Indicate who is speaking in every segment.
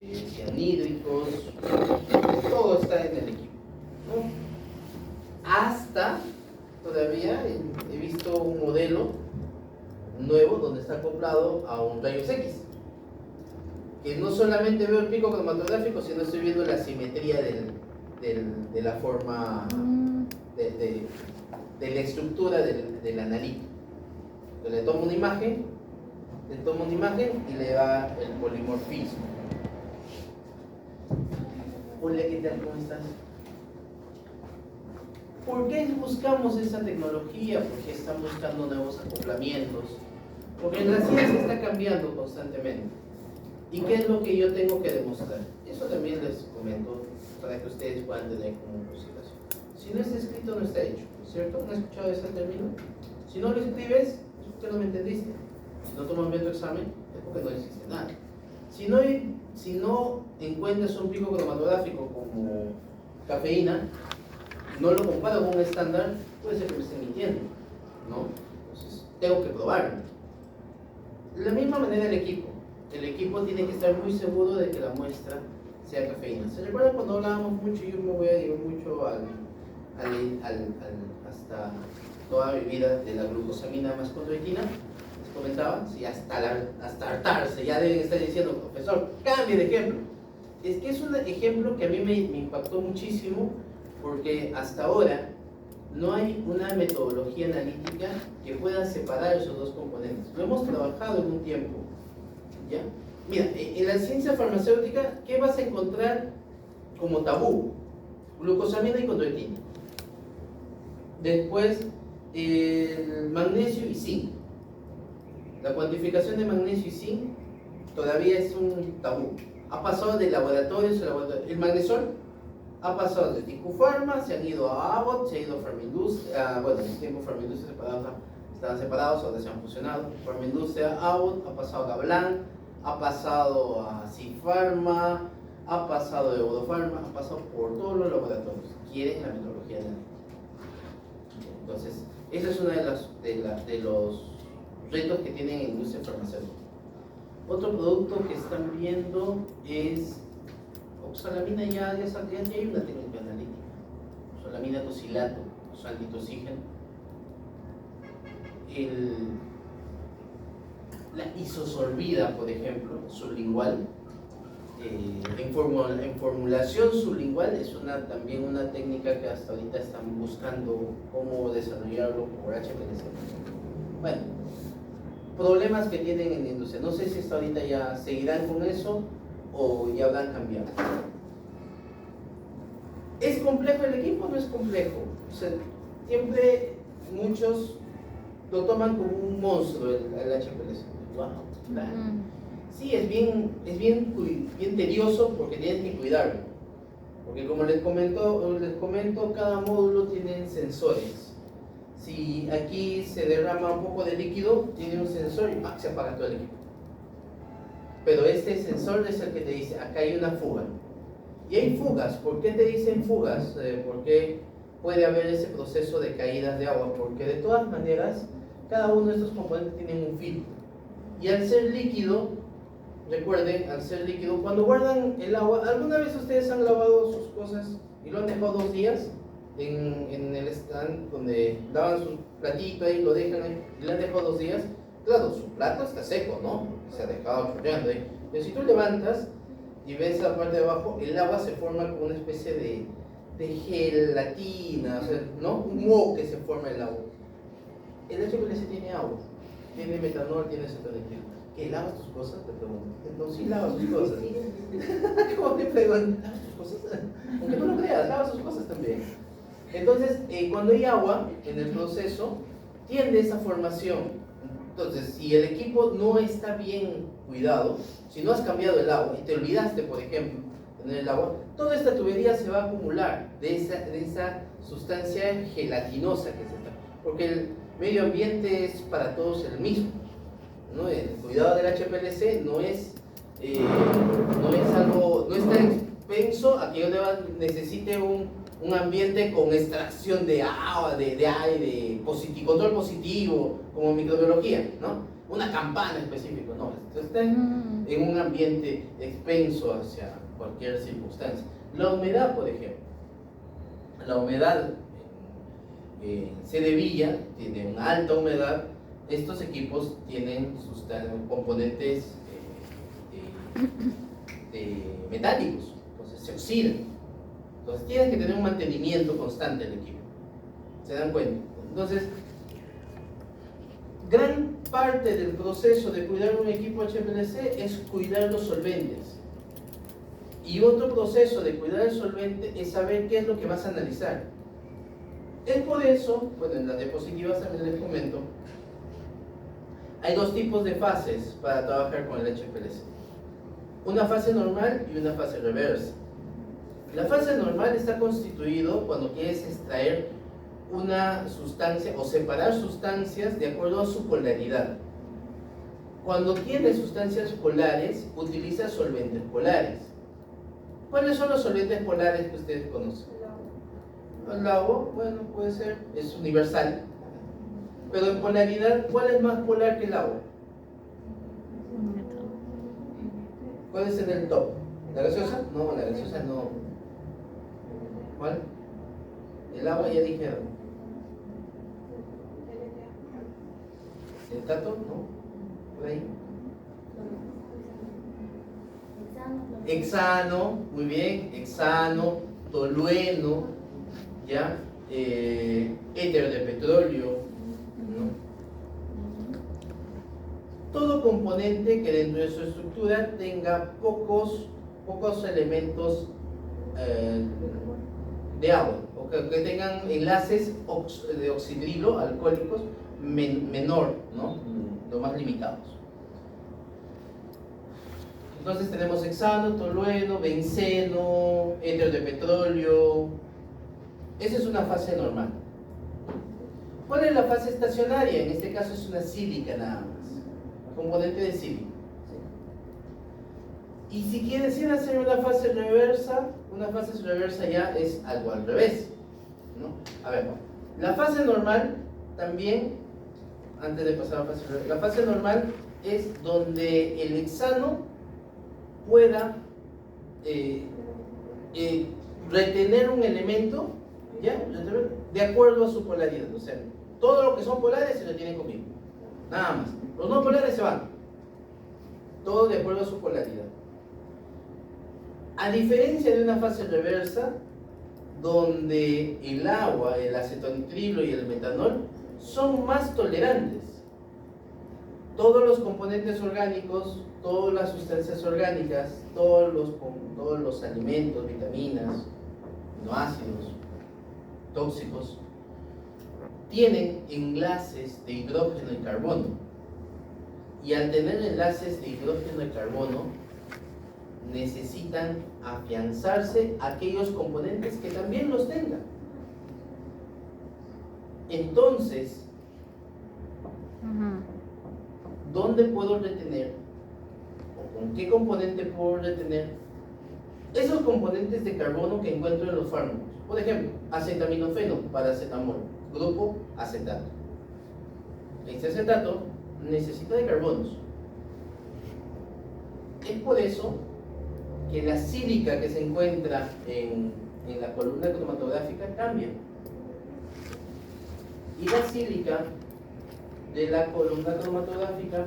Speaker 1: cianhídricos, todo está en el equipo, ¿no? Hasta, todavía he visto un modelo nuevo donde está acoplado a un rayos X, que no solamente veo el pico cromatográfico, sino estoy viendo la simetría de la forma, de la estructura del analito. Entonces le tomo una imagen y le da el polimorfismo. Hola, ¿qué tal? ¿Cómo estás? ¿Por qué buscamos esa tecnología? Porque están buscando nuevos acoplamientos. Porque la ciencia está cambiando constantemente. ¿Y qué es lo que yo tengo que demostrar? Eso también les comento para que ustedes puedan tener como consideración. Si no está escrito, no está hecho, ¿cierto? ¿No has escuchado ese término? Si no lo escribes, es porque no me entendiste. Si no tomas bien tu examen, es porque no existe nada. Si no encuentras un pico cromatográfico como cafeína, no lo comparo con un estándar, puede ser que me esté mintiendo, ¿no? Entonces, tengo que probarlo. De la misma manera el equipo tiene que estar muy seguro de que la muestra sea cafeína. ¿Se recuerdan cuando hablábamos mucho? Yo me voy a ir mucho hasta toda mi vida de la glucosamina más chondroitina. Les comentaba, sí, hasta hartarse, ya deben estar diciendo, profesor, cambie de ejemplo. Es que es un ejemplo que a mí me impactó muchísimo, porque hasta ahora no hay una metodología analítica que pueda separar esos dos componentes. Lo hemos trabajado en un tiempo, ¿ya? Mira, en la ciencia farmacéutica, ¿qué vas a encontrar como tabú? Glucosamina y chondroitina. Después, el magnesio y zinc. La cuantificación de magnesio y zinc todavía es un tabú. Ha pasado de laboratorios a laboratorios. El magnesol ha pasado de Ticufarma, se han ido a Abbott, se ha ido a Farmindustria, bueno, en el tiempo Farmindustria estaban separados, ahora se han fusionado. Farmindustria, Abbott, ha pasado a Gablan, ha pasado a Cifarma, ha pasado a Eurofarma, ha pasado por todos los laboratorios. Quieren la metodología analítica. Entonces, ese es uno de los retos que tienen en la industria farmacéutica. Otro producto que están viendo es oxalamina. Ya hay una técnica analítica. Oxalamina tosilato, oxalitosígeno. La isosorbida, por ejemplo, sublingual. En formulación sublingual es también una técnica que hasta ahorita están buscando cómo desarrollarlo por HPLC. Bueno, problemas que tienen en la industria. No sé si hasta ahorita ya seguirán con eso o ya habrán cambiado. ¿Es complejo el equipo o no es complejo? O sea, siempre muchos lo toman como un monstruo el HPLC. Wow, claro. Sí, es bien tedioso porque tienes que cuidarlo. Porque como les comento, cada módulo tiene sensores. Si aquí se derrama un poco de líquido, tiene un sensor y se apaga todo el equipo. Pero este sensor es el que te dice, acá hay una fuga. Y hay fugas. ¿Por qué te dicen fugas? ¿Por qué puede haber ese proceso de caídas de agua? Porque de todas maneras, cada uno de estos componentes tiene un filtro. Y al ser líquido, recuerden, al ser líquido, cuando guardan el agua, ¿alguna vez ustedes han lavado sus cosas y lo han dejado 2 días en el stand donde lavan su platito ahí, lo dejan ahí y lo han dejado 2 días? Claro, su plato está seco, ¿no? Se ha dejado chorreando ahí. Pero si tú levantas y ves la parte de abajo, el agua se forma como una especie de gelatina, o sea, ¿no? Un moho que se forma el agua. El HPLC tiene agua, tiene metanol, tiene cetonetil. ¿Que lavas tus cosas? Te pregunto. Entonces sí lavas tus cosas. ¿Cómo te pregunto? ¿Lavas tus cosas? Aunque tú no creas, lavas tus cosas también. Entonces, cuando hay agua en el proceso, tiende esa formación. Entonces, si el equipo no está bien cuidado, si no has cambiado el agua y te olvidaste, por ejemplo, de tener el agua, toda esta tubería se va a acumular de esa sustancia gelatinosa que se está. Porque el medio ambiente es para todos el mismo, ¿no? El cuidado del HPLC no es algo, no está expenso a que yo necesite un ambiente con extracción de agua, de aire, control positivo, como microbiología, ¿no? una campana específica, no, está en un ambiente expenso hacia cualquier circunstancia. La humedad, por ejemplo, la humedad en sede villa tiene una alta humedad. Estos equipos tienen sus componentes metálicos, entonces se oxidan. Entonces tienes que tener un mantenimiento constante del equipo. ¿Se dan cuenta? Entonces, gran parte del proceso de cuidar un equipo HPLC es cuidar los solventes. Y otro proceso de cuidar el solvente es saber qué es lo que vas a analizar. Es por eso, bueno, en las diapositivas también les comento, hay dos tipos de fases para trabajar con el HPLC. Una fase normal y una fase reversa. La fase normal está constituido cuando quieres extraer una sustancia o separar sustancias de acuerdo a su polaridad. Cuando tienes sustancias polares, utiliza solventes polares. ¿Cuáles son los solventes polares que ustedes conocen? El agua, bueno, puede ser, es universal. Pero en polaridad, ¿cuál es más polar que el agua? ¿Cuál es en el top? ¿La gaseosa? No, la gaseosa no. ¿Cuál? El agua ya dijeron. ¿El tato? No. ¿Por ahí? Hexano, muy bien. Hexano, tolueno, ¿ya? Éter de petróleo, ¿no? Todo componente que dentro de su estructura tenga pocos elementos de agua, o que tengan enlaces de oxidrilo alcohólicos menor, ¿no? Lo más limitados. Entonces tenemos hexano, tolueno, benceno, éter de petróleo. Esa es una fase normal. ¿Cuál es la fase estacionaria? En este caso es una sílica nada más, componente de sílica. Y si quieres hacer una fase reversa ya es algo al revés, ¿no? A ver, la fase normal también, antes de pasar a la fase reversa, la fase normal es donde el hexano pueda retener un elemento, ¿ya? De acuerdo a su polaridad. O sea, todo lo que son polares se lo tienen conmigo, nada más. Los no polares se van, todo de acuerdo a su polaridad. A diferencia de una fase reversa, donde el agua, el acetonitrilo y el metanol son más tolerantes. Todos los componentes orgánicos, todas las sustancias orgánicas, todos los alimentos, vitaminas, aminoácidos, tóxicos, tienen enlaces de hidrógeno y carbono. Y al tener enlaces de hidrógeno y carbono, necesitan afianzarse aquellos componentes que también los tengan. Entonces, ¿dónde puedo retener? ¿O con qué componente puedo retener esos componentes de carbono que encuentro en los fármacos? Por ejemplo, acetaminofeno, paracetamol, grupo acetato. Este acetato necesita de carbonos. Es por eso que la sílica que se encuentra en la columna cromatográfica cambia. Y la sílica de la columna cromatográfica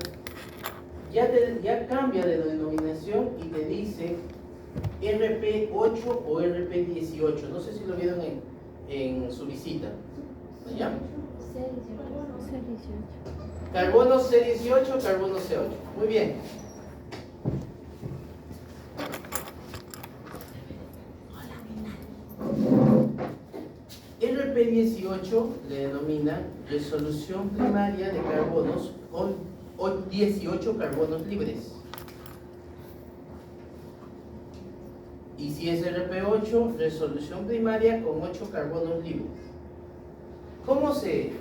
Speaker 1: ya cambia de denominación y te dice RP8 o RP18. No sé si lo vieron en su visita. ¿Ya? Carbono C18, carbono C8. Muy bien. RP18 le denomina resolución primaria de carbonos con 18 carbonos libres. Y si es RP8, resolución primaria con 8 carbonos libres. ¿Cómo se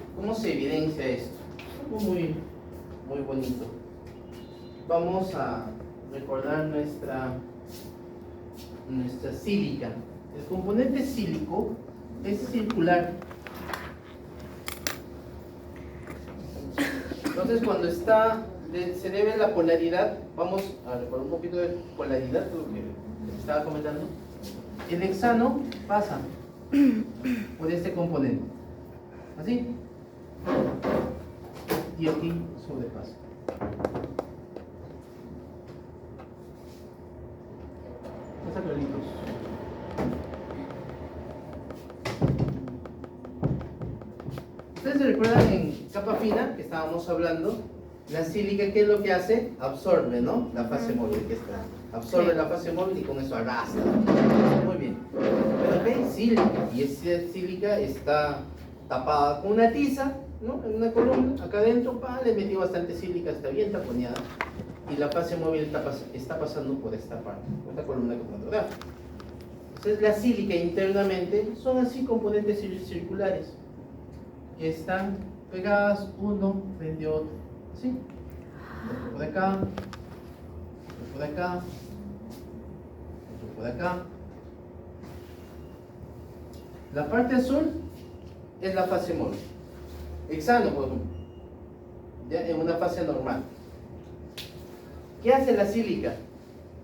Speaker 1: evidencia esto? Algo muy bonito. Vamos a recordar nuestra sílica. El componente sílico es circular. Entonces cuando está, se debe la polaridad, vamos a recordar un poquito de polaridad, lo que les estaba comentando. El hexano pasa por este componente, así, y aquí sobrepasa. Pasa claritos. Ustedes se recuerdan en capa fina que estábamos hablando, la sílica, ¿qué es lo que hace? Absorbe, ¿no? La fase móvil que está. Absorbe la fase móvil y con eso arrastra. Muy bien. Pero acá hay sílica, y esa sílica está tapada con una tiza, ¿no? En una columna, acá adentro, le metí bastante sílica, está bien taponeada. Y la fase móvil está pasando por esta parte, por esta columna cromatográfica. Entonces la sílica internamente son así componentes circulares que están pegadas uno frente a otro, ¿sí? Otro por acá, otro por acá, otro por acá. La parte azul es la fase móvil. Hexano, por ejemplo, ya en una fase normal. ¿Qué hace la sílica?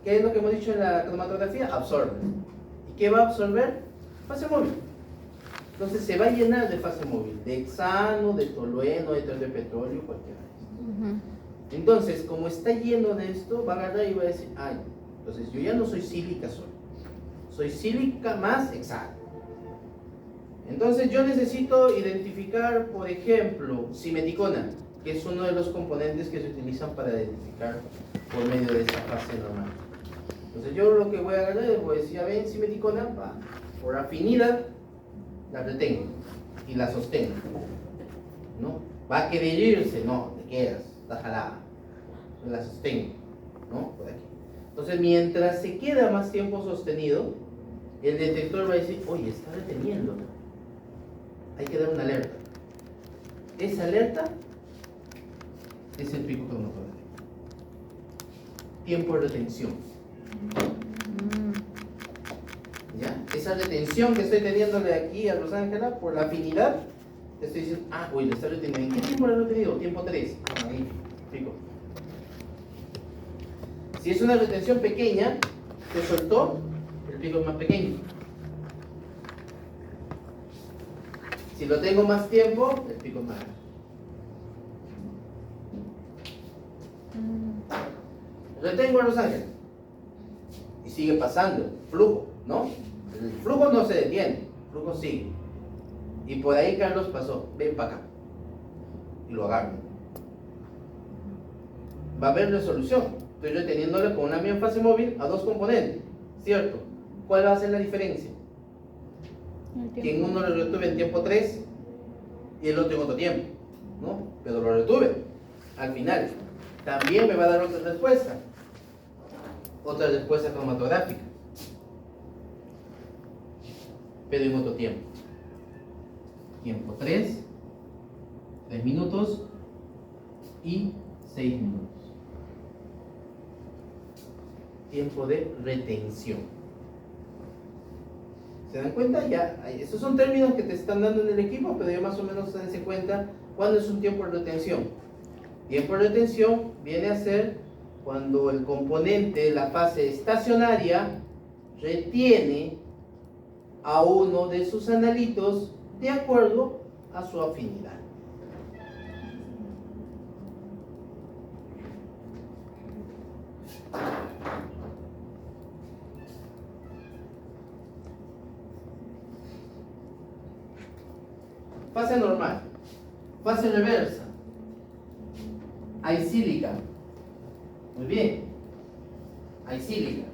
Speaker 1: ¿Qué es lo que hemos dicho en la cromatografía? Absorbe. ¿Y qué va a absorber? Fase móvil. Entonces se va a llenar de fase móvil, de hexano, de tolueno, de petróleo, cualquiera de estos. Entonces, como está lleno de esto, va a agarrar y va a decir, ay, entonces yo ya no soy sílica solo, soy sílica más hexano. Entonces yo necesito identificar, por ejemplo, simeticona, que es uno de los componentes que se utilizan para identificar por medio de esta fase normal. Entonces yo lo que voy a agarrar es, voy a decir, ya ven, simeticona, por afinidad, la retengo y la sostengo, ¿no? Va a querer irse, no, te quedas, está jalada, la sostengo, ¿no? Por aquí. Entonces mientras se queda más tiempo sostenido, el detector va a decir, oye, está reteniendo, hay que dar una alerta. Esa alerta es el pico cromatográfico. Tiempo de retención. ¿Ya? Esa retención que estoy teniéndole aquí a Rosángela por la afinidad, te estoy diciendo, uy, le está reteniendo. ¿En qué tiempo le he retenido? Tiempo 3. Ahí, pico. Si es una retención pequeña, se soltó, el pico es más pequeño. Si lo tengo más tiempo, el pico es más grande. Retengo a Rosángela y sigue pasando el flujo, ¿no? El flujo no se detiene, el flujo sigue. Y por ahí Carlos pasó, ven para acá. Y lo agarro. Va a haber resolución. Estoy reteniéndole con una misma fase móvil a dos componentes, ¿cierto? ¿Cuál va a ser la diferencia? Que en uno lo retuve en tiempo 3 y el otro en otro tiempo, ¿no? Pero lo retuve. Al final, también me va a dar otra respuesta cromatográfica, pero en otro tiempo. Tiempo 3 minutos y 6 minutos. Tiempo de retención. ¿Se dan cuenta? Ya, estos son términos que te están dando en el equipo, pero ya más o menos se den cuenta cuándo es un tiempo de retención. Tiempo de retención viene a ser cuando el componente, la fase estacionaria, retiene a uno de sus analitos de acuerdo a su afinidad. Fase normal, fase reversa, hay sílica. Muy bien, hay sílica.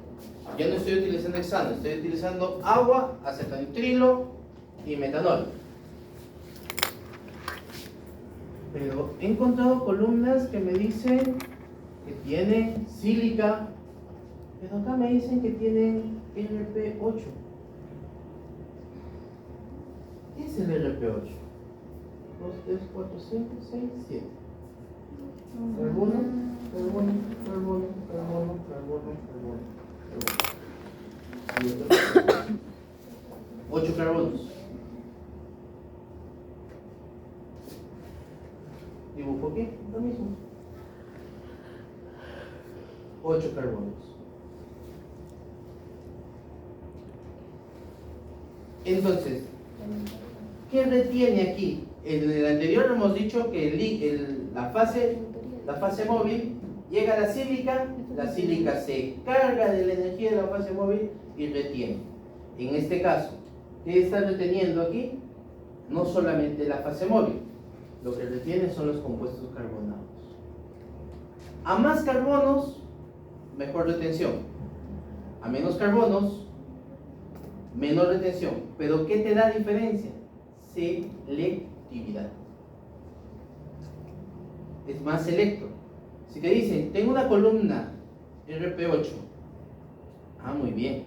Speaker 1: Yo no estoy utilizando hexano, estoy utilizando agua, acetonitrilo y metanol. Pero he encontrado columnas que me dicen que tienen sílica, pero acá me dicen que tienen RP8. ¿Qué es el RP8? 2, 3, 4, 5, 6, 7. Carbono, carbono, carbono, carbono, carbono, carbono. 8 carbonos. Dibujo. grupo aquí, lo mismo. 8 carbonos. Entonces, ¿qué retiene aquí? En el anterior hemos dicho que la fase móvil llega a la sílica se carga de la energía de la fase móvil y retiene. En este caso, ¿qué está reteniendo aquí? No solamente la fase móvil, lo que retiene son los compuestos carbonados. A más carbonos, mejor retención. A menos carbonos, menor retención. Pero ¿qué te da diferencia? Selectividad. Es más selecto. Si te dicen, tengo una columna RP8, muy bien,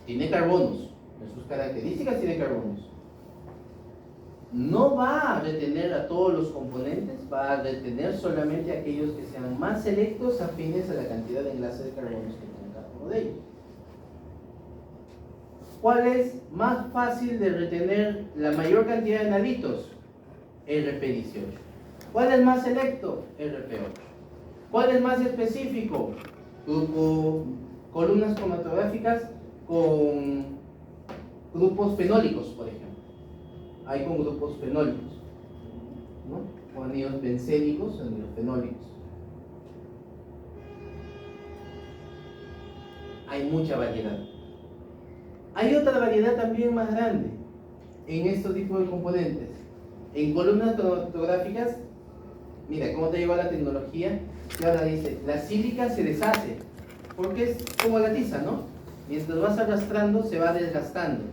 Speaker 1: tiene carbonos, en sus características tiene carbonos. No va a retener a todos los componentes, va a retener solamente aquellos que sean más selectos, afines a la cantidad de enlaces de carbonos que tiene cada uno de ellos. ¿Cuál es más fácil de retener la mayor cantidad de naditos? RP18. ¿Cuál es más selecto? RP8. ¿Cuál es más específico? Columnas cromatográficas con grupos fenólicos, por ejemplo. Hay con grupos fenólicos, ¿no? Con anillos bencénicos, anillos fenólicos. Hay mucha variedad. Hay otra variedad también más grande en estos tipos de componentes. En columnas cromatográficas, mira cómo te lleva la tecnología, que ahora dice, la sílica se deshace, porque es como la tiza, ¿no? Mientras vas arrastrando, se va desgastando.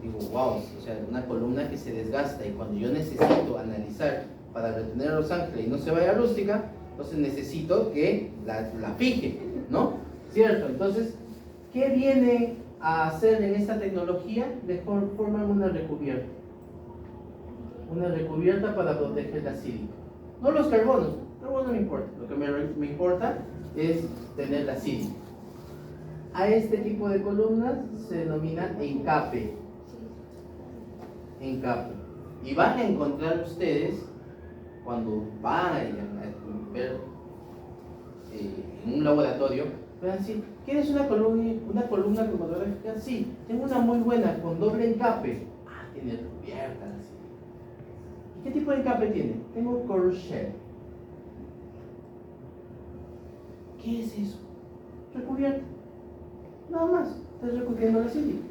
Speaker 1: Digo, wow, o sea, una columna que se desgasta, y cuando yo necesito analizar para retener a Los Ángeles y no se vaya rústica, entonces necesito que la fije, ¿no? ¿Cierto? Entonces, ¿qué viene a hacer en esta tecnología? Forman una recubierta. Una recubierta para proteger la sílica. No los carbonos no me importa. Lo que me importa es tener la sílica. A este tipo de columnas se denomina encape. Encape. Y van a encontrar ustedes, cuando vayan a ver en un laboratorio, van a decir, ¿quieres una columna cromatográfica? Sí, tengo una muy buena con doble encape. Tiene recubierta la sílica. ¿Y qué tipo de encape tiene? Tengo core shell. ¿Qué es eso? Recubierta. Nada más, estás recubriendo la sílica.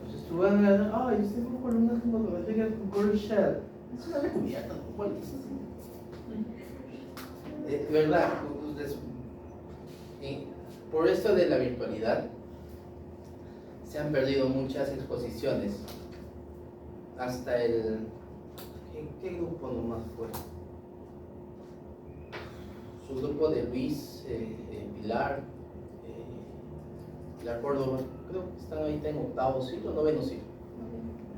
Speaker 1: Entonces tú vas a ver, yo tengo columnas cromatográficas con core shell. Es una recubierta, ¿cuál es? ¿Verdad? Por esto de la virtualidad, se han perdido muchas exposiciones. Hasta ¿qué grupo nomás fue? Su grupo de Luis, Pilar Córdoba, creo que están ahorita en octavo ciclo, noveno ciclo.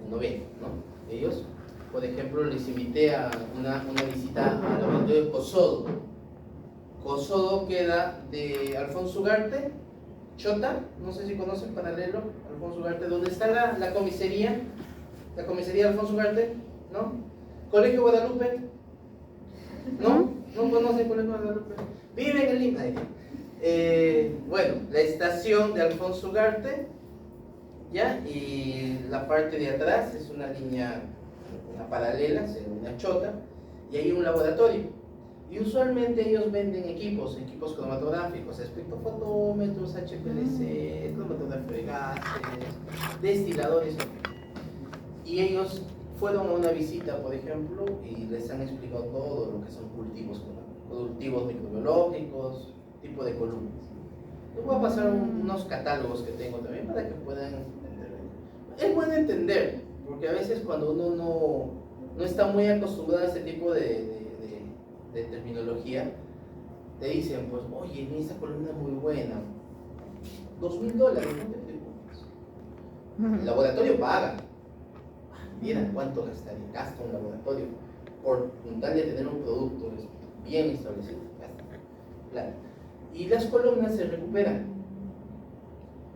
Speaker 1: En noveno, ¿no? Ellos, por ejemplo, les invité a una visita al laboratorio de Cosodo. Cosodo queda de Alfonso Ugarte, Chota, no sé si conocen, paralelo, Alfonso Ugarte, donde está la comisaría de Alfonso Ugarte, ¿no? Colegio Guadalupe, ¿no? ¿No conocen Colegio Guadalupe? Viven en Lima. Bueno, la estación de Alfonso Ugarte, ¿ya? Y la parte de atrás es una línea, una paralela, una chota, y hay un laboratorio. Y usualmente ellos venden equipos cromatográficos, espectrofotómetros, HPLC, cromatografía de gases, destiladores. Y ellos fueron a una visita, por ejemplo, y les han explicado todo lo que son cultivos microbiológicos, tipo de columnas. Les voy a pasar unos catálogos que tengo también para que puedan entender. Es bueno entender, porque a veces cuando uno no está muy acostumbrado a este tipo de terminología, te dicen, pues, oye, esta columna es muy buena, $2,000, no te preocupes. El laboratorio paga. Mira cuánto gasta un laboratorio por tal de tener un producto bien establecido. Claro. Y las columnas se recuperan.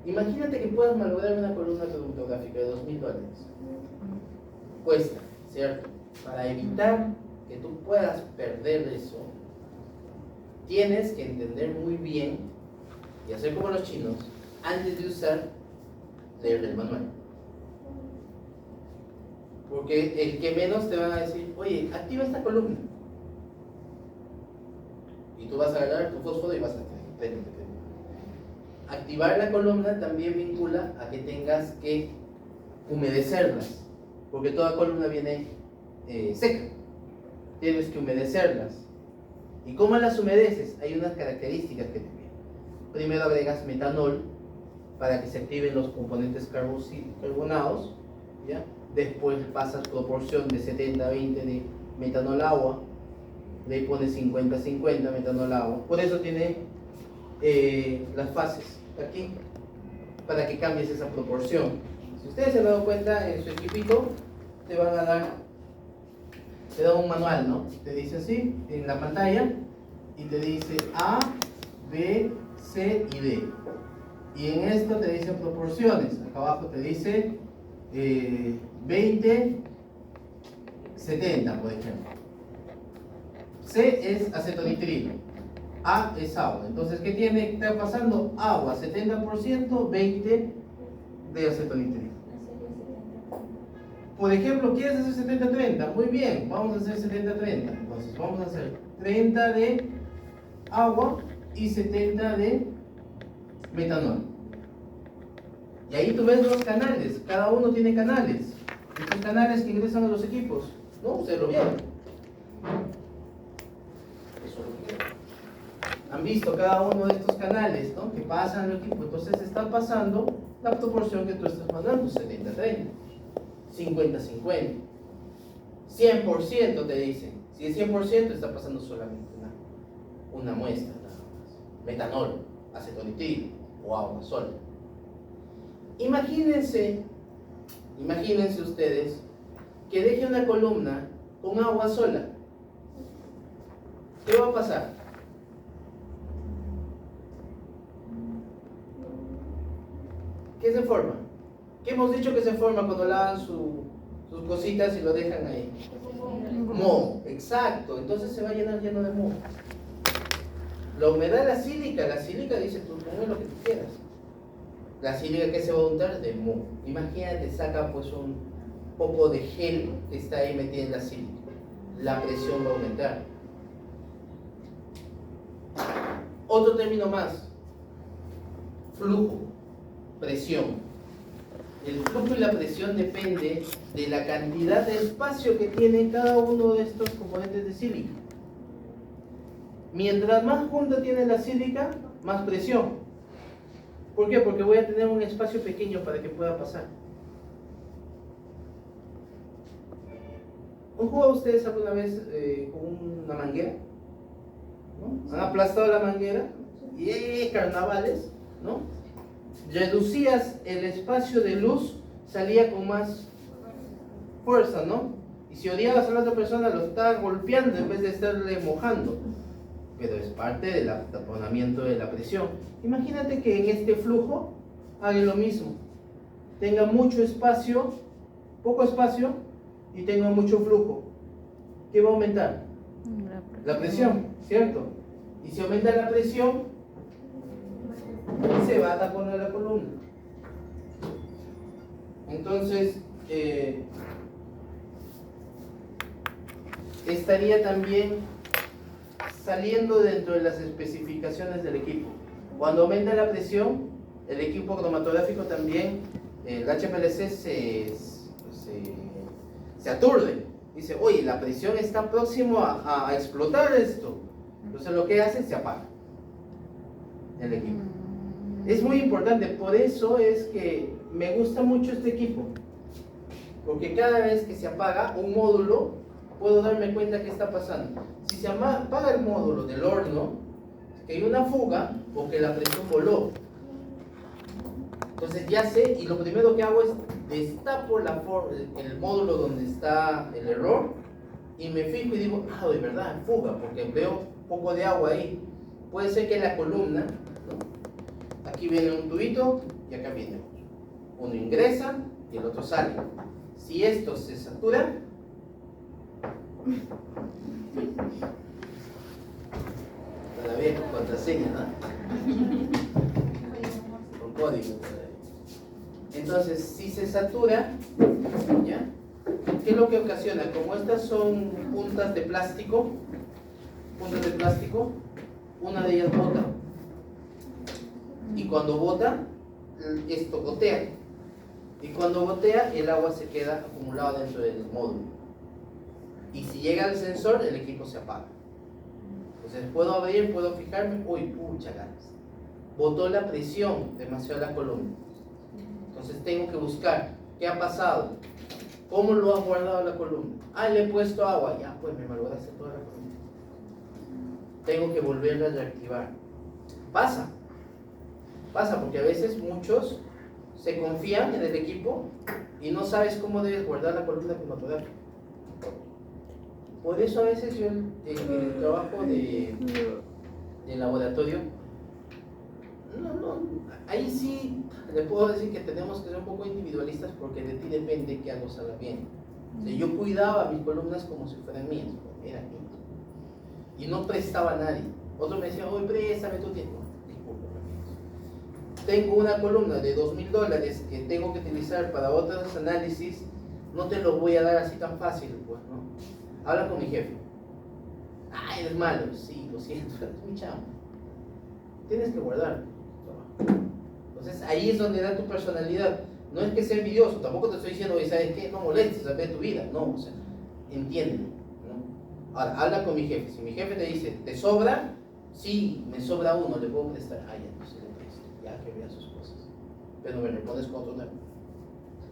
Speaker 1: Imagínate que puedas malograr una columna cromatográfica de $2,000. Cuesta, ¿cierto? Para evitar que tú puedas perder eso, tienes que entender muy bien y hacer como los chinos, antes de usar, leer el manual. Porque el que menos te va a decir, oye, activa esta columna. Y tú vas a agarrar tu fósforo y vas a prende. Activar la columna también vincula a que tengas que humedecerlas, porque toda columna viene seca. Tienes que humedecerlas. ¿Y cómo las humedeces? Hay unas características que te piden. Primero agregas metanol para que se activen los componentes carbonados, ¿ya? Después pasas proporción de 70-20 de metanol agua, de ahí pones 50-50 metanol agua. Por eso tiene las fases aquí, para que cambies esa proporción. Si ustedes se han dado cuenta, en su equipito te van a dar, te da un manual, ¿no? Te dice así en la pantalla y te dice A, B, C y D. Y en esto te dice proporciones. Acá abajo te dice 20, 70, por ejemplo. C es acetonitrilo, A es agua. Entonces, ¿qué tiene que estar pasando? Agua, 70%, 20 de acetonitrilo. Por ejemplo, ¿quieres hacer 70-30? Muy bien, vamos a hacer 70-30. Entonces, vamos a hacer 30 de agua y 70 de metanol. Y ahí tú ves los canales, cada uno tiene canales. Estos canales que ingresan a los equipos, ¿no? Ustedes lo vieron. Eso es lo que vieron. Han visto cada uno de estos canales, ¿no? Que pasan al equipo. Entonces está pasando la proporción que tú estás mandando, 70-30, 50-50, 100% te dicen. Si es 100% está pasando solamente una muestra nada más. Metanol, acetonitrilo o agua sola. Imagínense ustedes que deje una columna con agua sola. ¿Qué va a pasar? ¿Qué se forma? ¿Qué hemos dicho que se forma cuando lavan sus cositas y lo dejan ahí? Moho, exacto. Entonces se va a llenar lleno de moho. La humedad, la sílica dice, tú pones lo que tú quieras. La sílica que se va a untar de moho. Imagínate, saca pues un poco de gel que está ahí metida en la sílica. La presión va a aumentar. Otro término más. Flujo, presión. El flujo y la presión depende de la cantidad de espacio que tiene cada uno de estos componentes de sílica. Mientras más junta tiene la sílica, más presión. ¿Por qué? Porque voy a tener un espacio pequeño para que pueda pasar. ¿Han jugado ustedes alguna vez con una manguera? ¿No? ¿Han aplastado la manguera? Y carnavales, ¿no? Reducías el espacio de luz, salía con más fuerza, ¿no? Y si odiabas a la otra persona, lo estabas golpeando en vez de estarle mojando. Pero es parte del taponamiento de la presión. Imagínate que en este flujo haga lo mismo. Tenga mucho espacio, poco espacio, y tenga mucho flujo. ¿Qué va a aumentar? La presión, ¿cierto? Y si aumenta la presión, se va a taponar la columna. Entonces, estaría también saliendo dentro de las especificaciones del equipo. Cuando aumenta la presión, el equipo cromatográfico también, el HPLC se aturde. Dice, oye, la presión está próximo a explotar esto. Entonces lo que hace, se apaga el equipo. Es muy importante, por eso es que me gusta mucho este equipo. Porque cada vez que se apaga un módulo, puedo darme cuenta qué está pasando. Si se apaga el módulo del horno, que hay una fuga o que la presión voló. Entonces ya sé, y lo primero que hago es destapo el módulo donde está el error y me fijo y digo, de verdad, fuga, porque veo poco de agua ahí. Puede ser que la columna, ¿no? Aquí viene un tubito y acá viene otro. Uno ingresa y el otro sale. Si estos se saturan, Todavía con contraseña, ¿no? Con código todavía. Entonces, si se satura, ¿ya? ¿Qué es lo que ocasiona? Como estas son puntas de plástico, una de ellas bota. Y cuando bota, esto gotea. Y cuando gotea, el agua se queda acumulada dentro del módulo. Y si llega al sensor, el equipo se apaga. Entonces puedo abrir, puedo fijarme, uy, pucha ganas. Botó la presión demasiado la columna. Entonces tengo que buscar qué ha pasado, cómo lo ha guardado la columna. Ah, le he puesto agua, ya pues me malograse toda la columna. Tengo que volverla a reactivar. Pasa porque a veces muchos se confían en el equipo y no sabes cómo debes guardar la columna cromatográfica. Por eso a veces yo en el trabajo de laboratorio, ahí sí le puedo decir que tenemos que ser un poco individualistas porque de ti depende que algo salga bien. O sea, yo cuidaba mis columnas como si fueran mías, eran mías. Y no prestaba a nadie. Otro me decía, oye, préstame tu tiempo. Tengo una columna de $2,000 que tengo que utilizar para otros análisis, no te lo voy a dar así tan fácil, pues, ¿no? Habla con mi jefe. Ah, eres malo. Sí, lo siento, es mi chamba. Tienes que guardar tu trabajo. Entonces ahí es donde da tu personalidad. No es que sea envidioso, tampoco te estoy diciendo, ¿sabes qué? No molestes, sabes tu vida. No, o sea, entiéndelo, ¿no? Ahora, habla con mi jefe. Si mi jefe te dice, ¿te sobra? Sí, me sobra uno, le puedo prestar. Ah, ya, no se le presta. Ya que vea sus cosas. Pero me respondes con otro nombre.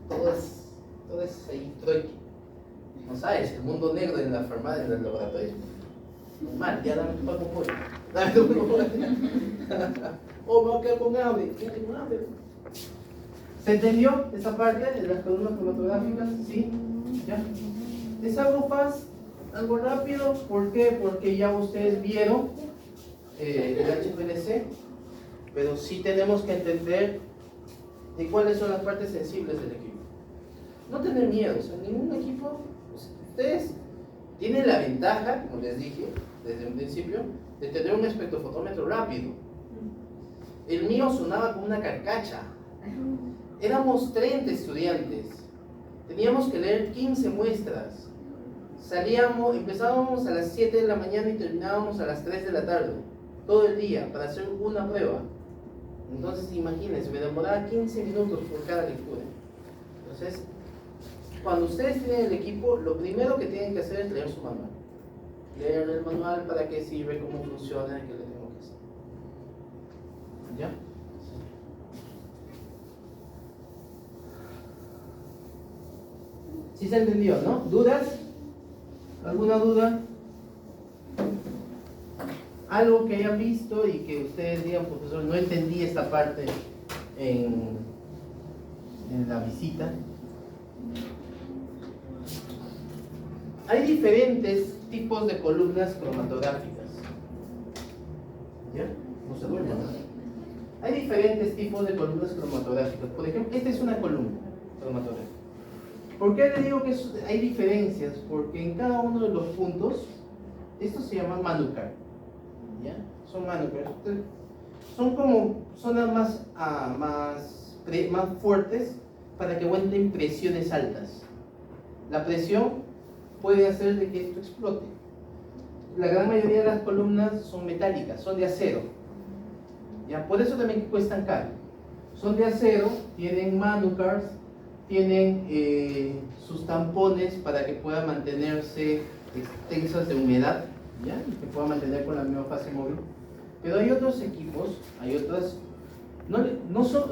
Speaker 1: Todo es ahí trueque. No sabes, el mundo negro en la farmacia, en el laboratorio. Mal, ya dame tu pan con pollo. Dame tu pan con pollo. Oh, me voy a quedar con hambre. Con hambre. ¿Se entendió esa parte de las columnas cromatográficas? ¿Sí? ¿Ya? Es algo fácil, algo rápido. ¿Por qué? Porque ya ustedes vieron el HPLC, pero sí tenemos que entender de cuáles son las partes sensibles del equipo. No tener miedo, o sea, ningún equipo. Ustedes tienen la ventaja, como les dije desde un principio, de tener un espectrofotómetro rápido. El mío sonaba como una carcacha. Éramos 30 estudiantes. Teníamos que leer 15 muestras. Empezábamos a las 7 de la mañana y terminábamos a las 3 de la tarde. Todo el día, para hacer una prueba. Entonces, imagínense, me demoraba 15 minutos por cada lectura. Entonces, cuando ustedes tienen el equipo, lo primero que tienen que hacer es leer su manual. Leer el manual, para qué sirve, cómo funciona, qué le tengo que hacer. ¿Ya? ¿Sí se entendió, no? ¿Dudas? ¿Alguna duda? Algo que hayan visto y que ustedes digan, profesor, no entendí esta parte en la visita. Hay diferentes tipos de columnas cromatográficas. ¿Ya? No se duerman. Hay diferentes tipos de columnas cromatográficas. Por ejemplo, esta es una columna cromatográfica. ¿Por qué le digo que hay diferencias? Porque en cada uno de los puntos, estos se llaman Manucar. ¿Ya? Son Manucar. Son como zonas más fuertes para que aguanten presiones altas. La presión puede hacer de que esto explote. La gran mayoría de las columnas son metálicas, son de acero. ¿Ya? Por eso también cuestan caro. Son de acero, tienen Manucars, tienen sus tampones para que puedan mantenerse extensas de humedad, ¿ya? Y que puedan mantener con la misma fase móvil. Pero hay otros equipos, hay otras,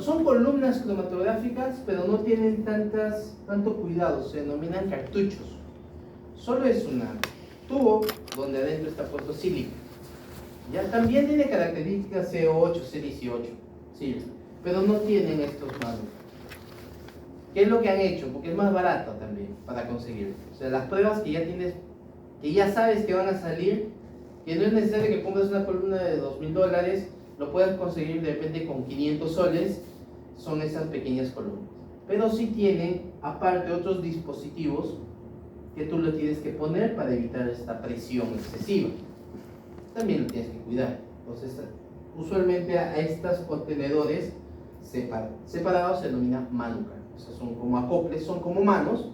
Speaker 1: son columnas cromatográficas, pero no tienen tanto cuidado, se denominan cartuchos. Solo es un tubo donde adentro está puesto sílica. Ya también tiene características CO8, C18, sí, pero no tienen estos manos. ¿Qué es lo que han hecho? Porque es más barato también para conseguir. O sea, las pruebas que ya tienes, que ya sabes que van a salir, que no es necesario que pongas una columna de $2,000, lo puedas conseguir de repente con 500 soles, son esas pequeñas columnas. Pero sí tienen, aparte, otros dispositivos que tú lo tienes que poner para evitar esta presión excesiva. También lo tienes que cuidar. Entonces, usualmente a estos contenedores separados se denomina manuca. O sea, son como acoples, son como manos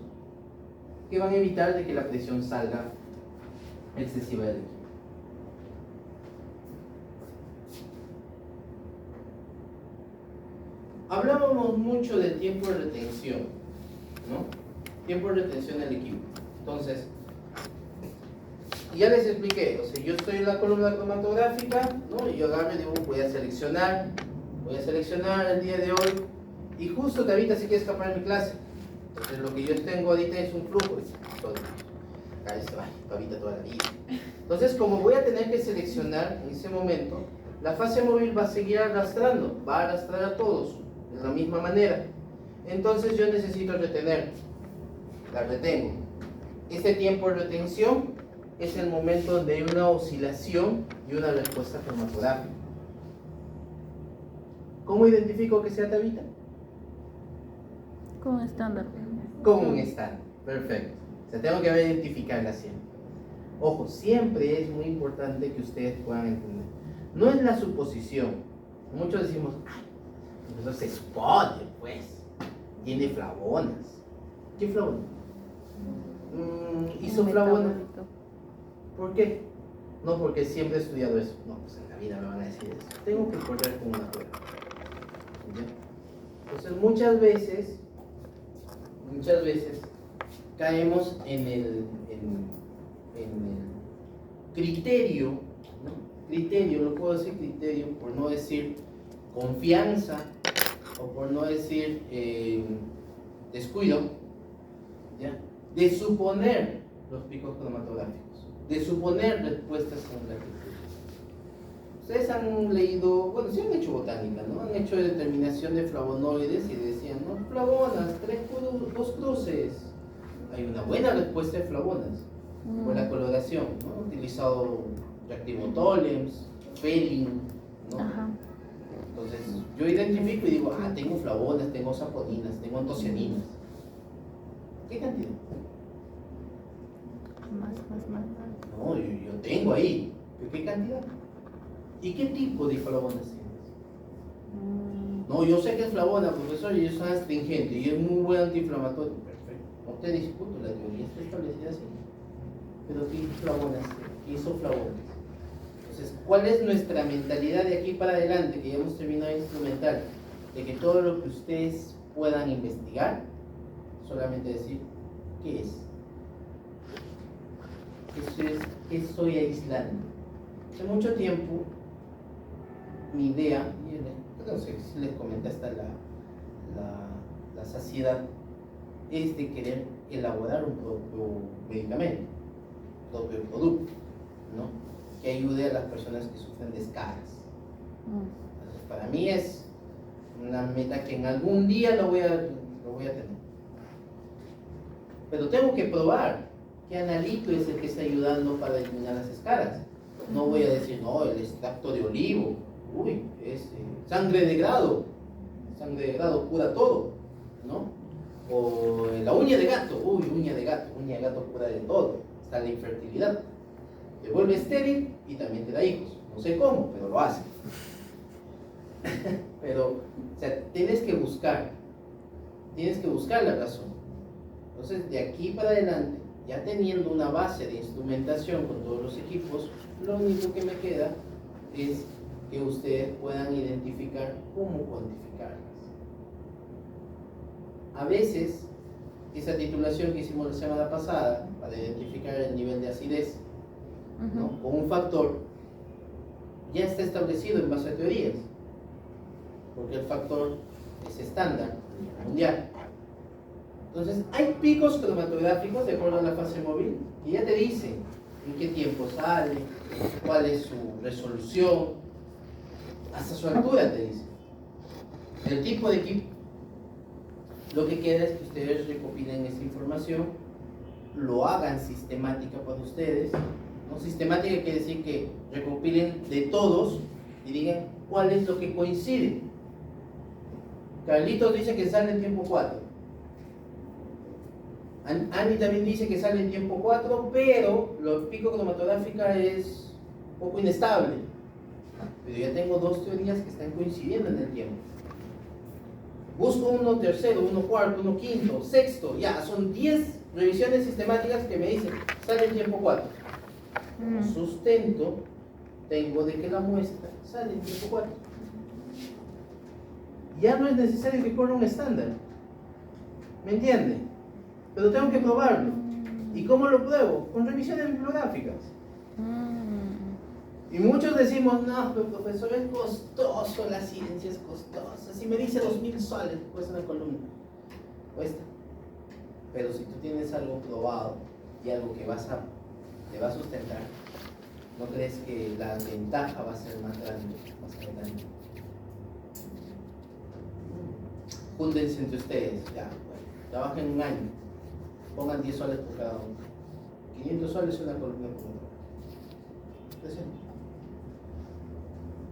Speaker 1: que van a evitar de que la presión salga excesiva del equipo. Hablábamos mucho del tiempo de retención, ¿no? Tiempo de retención del equipo. Entonces, ya les expliqué, o sea, yo estoy en la columna cromatográfica, ¿no? Y yo agarro y digo, voy a seleccionar el día de hoy, y justo que ahorita se quiere escapar de mi clase. Entonces, lo que yo tengo ahorita es un flujo. Acá se va, ahorita toda la vida. Entonces, como voy a tener que seleccionar en ese momento, la fase móvil va a seguir arrastrando, va a arrastrar a todos de la misma manera. Entonces, yo necesito retener. La retengo. Este tiempo de retención es el momento donde hay una oscilación y una respuesta cromatográfica. ¿Cómo identifico que sea Tabita?
Speaker 2: Con estándar.
Speaker 1: Con un estándar. Perfecto. O sea, tengo que identificarla siempre. Ojo, siempre es muy importante que ustedes puedan entender. No es la suposición. Muchos decimos, ay, eso se supone, pues. Tiene flavonas. ¿Qué flavona? Isoflavona. ¿Por qué? No porque siempre he estudiado eso. No, pues en la vida me van a decir eso. Tengo que correr con una prueba. ¿Ya? Entonces muchas veces caemos en el criterio, ¿no? Criterio, no puedo decir criterio por no decir confianza o por no decir descuido, ¿ya? De suponer los picos cromatográficos, de suponer respuestas en la cultura. Ustedes han leído, bueno, sí han hecho botánica, ¿no? Han hecho determinación de flavonoides y decían, no, flavonas, 2 cruces. Hay una buena respuesta de flavonas por la coloración, ¿no? Han utilizado reactivotolems, felin, ¿no? Ajá. Entonces, yo identifico y digo, tengo flavonas, tengo saponinas, tengo antocianinas. ¿Qué cantidad?
Speaker 2: Más.
Speaker 1: No, yo tengo ahí. ¿Pero qué cantidad? ¿Y qué tipo de flavonas tienes? No, yo sé que es flavona, profesor, y es astringente y es muy buen antiinflamatorio. Perfecto. No te discuto, la teoría está establecida así. Pero ¿qué flavonas? ¿Qué isoflavonas? Entonces, ¿cuál es nuestra mentalidad de aquí para adelante? Que ya hemos terminado el instrumental. De que todo lo que ustedes puedan investigar, solamente decir, ¿qué es? ¿Qué estoy aislando? Hace mucho tiempo, mi idea, y no sé si les comenté hasta la saciedad, es de querer elaborar un propio medicamento, un propio producto, ¿no? Que ayude a las personas que sufren de escaras. Entonces, para mí es una meta que en algún día lo voy a tener. Pero tengo que probar qué analito es el que está ayudando para eliminar las escaras. No voy a decir, no, el extracto de olivo, es sangre de grado cura todo, ¿no? O la uña de gato, uña de gato cura de todo, está la infertilidad, te vuelve estéril y también te da hijos, no sé cómo, pero lo hace. Pero, o sea, tienes que buscar la razón. Entonces, de aquí para adelante, ya teniendo una base de instrumentación con todos los equipos, lo único que me queda es que ustedes puedan identificar cómo cuantificarlas. A veces, esa titulación que hicimos la semana pasada para identificar el nivel de acidez, ¿no? Con un factor, ya está establecido en base a teorías, porque el factor es estándar mundial. Entonces, hay picos cromatográficos de acuerdo a la fase móvil que ya te dicen en qué tiempo sale, cuál es su resolución, hasta su altura te dicen. El tipo de equipo. Lo que queda es que ustedes recopilen esa información, lo hagan sistemática para ustedes. ¿No? Sistemática quiere decir que recopilen de todos y digan cuál es lo que coincide. Carlitos dice que sale en tiempo 4. Ani también dice que sale en tiempo 4, pero la pico cromatográfica es un poco inestable. Pero ya tengo dos teorías que están coincidiendo en el tiempo. Busco uno tercero, uno cuarto, uno quinto, sexto, ya, son 10 revisiones sistemáticas que me dicen, sale en tiempo 4. Como sustento, tengo de que la muestra sale en tiempo 4. Ya no es necesario que corra un estándar. ¿Me entiende? Pero tengo que probarlo. ¿Y cómo lo pruebo? Con revisiones bibliográficas. Y muchos decimos, no, pero profesor, es costoso, la ciencia es costosa. Si me dice 2.000 soles, cuesta una columna. Cuesta. Pero si tú tienes algo probado y algo que te va a sustentar, ¿no crees que la ventaja va a ser más grande? Júntense entre ustedes, ya, bueno, trabajen un año, pongan 10 soles por cada uno. 500 soles es una columna por uno.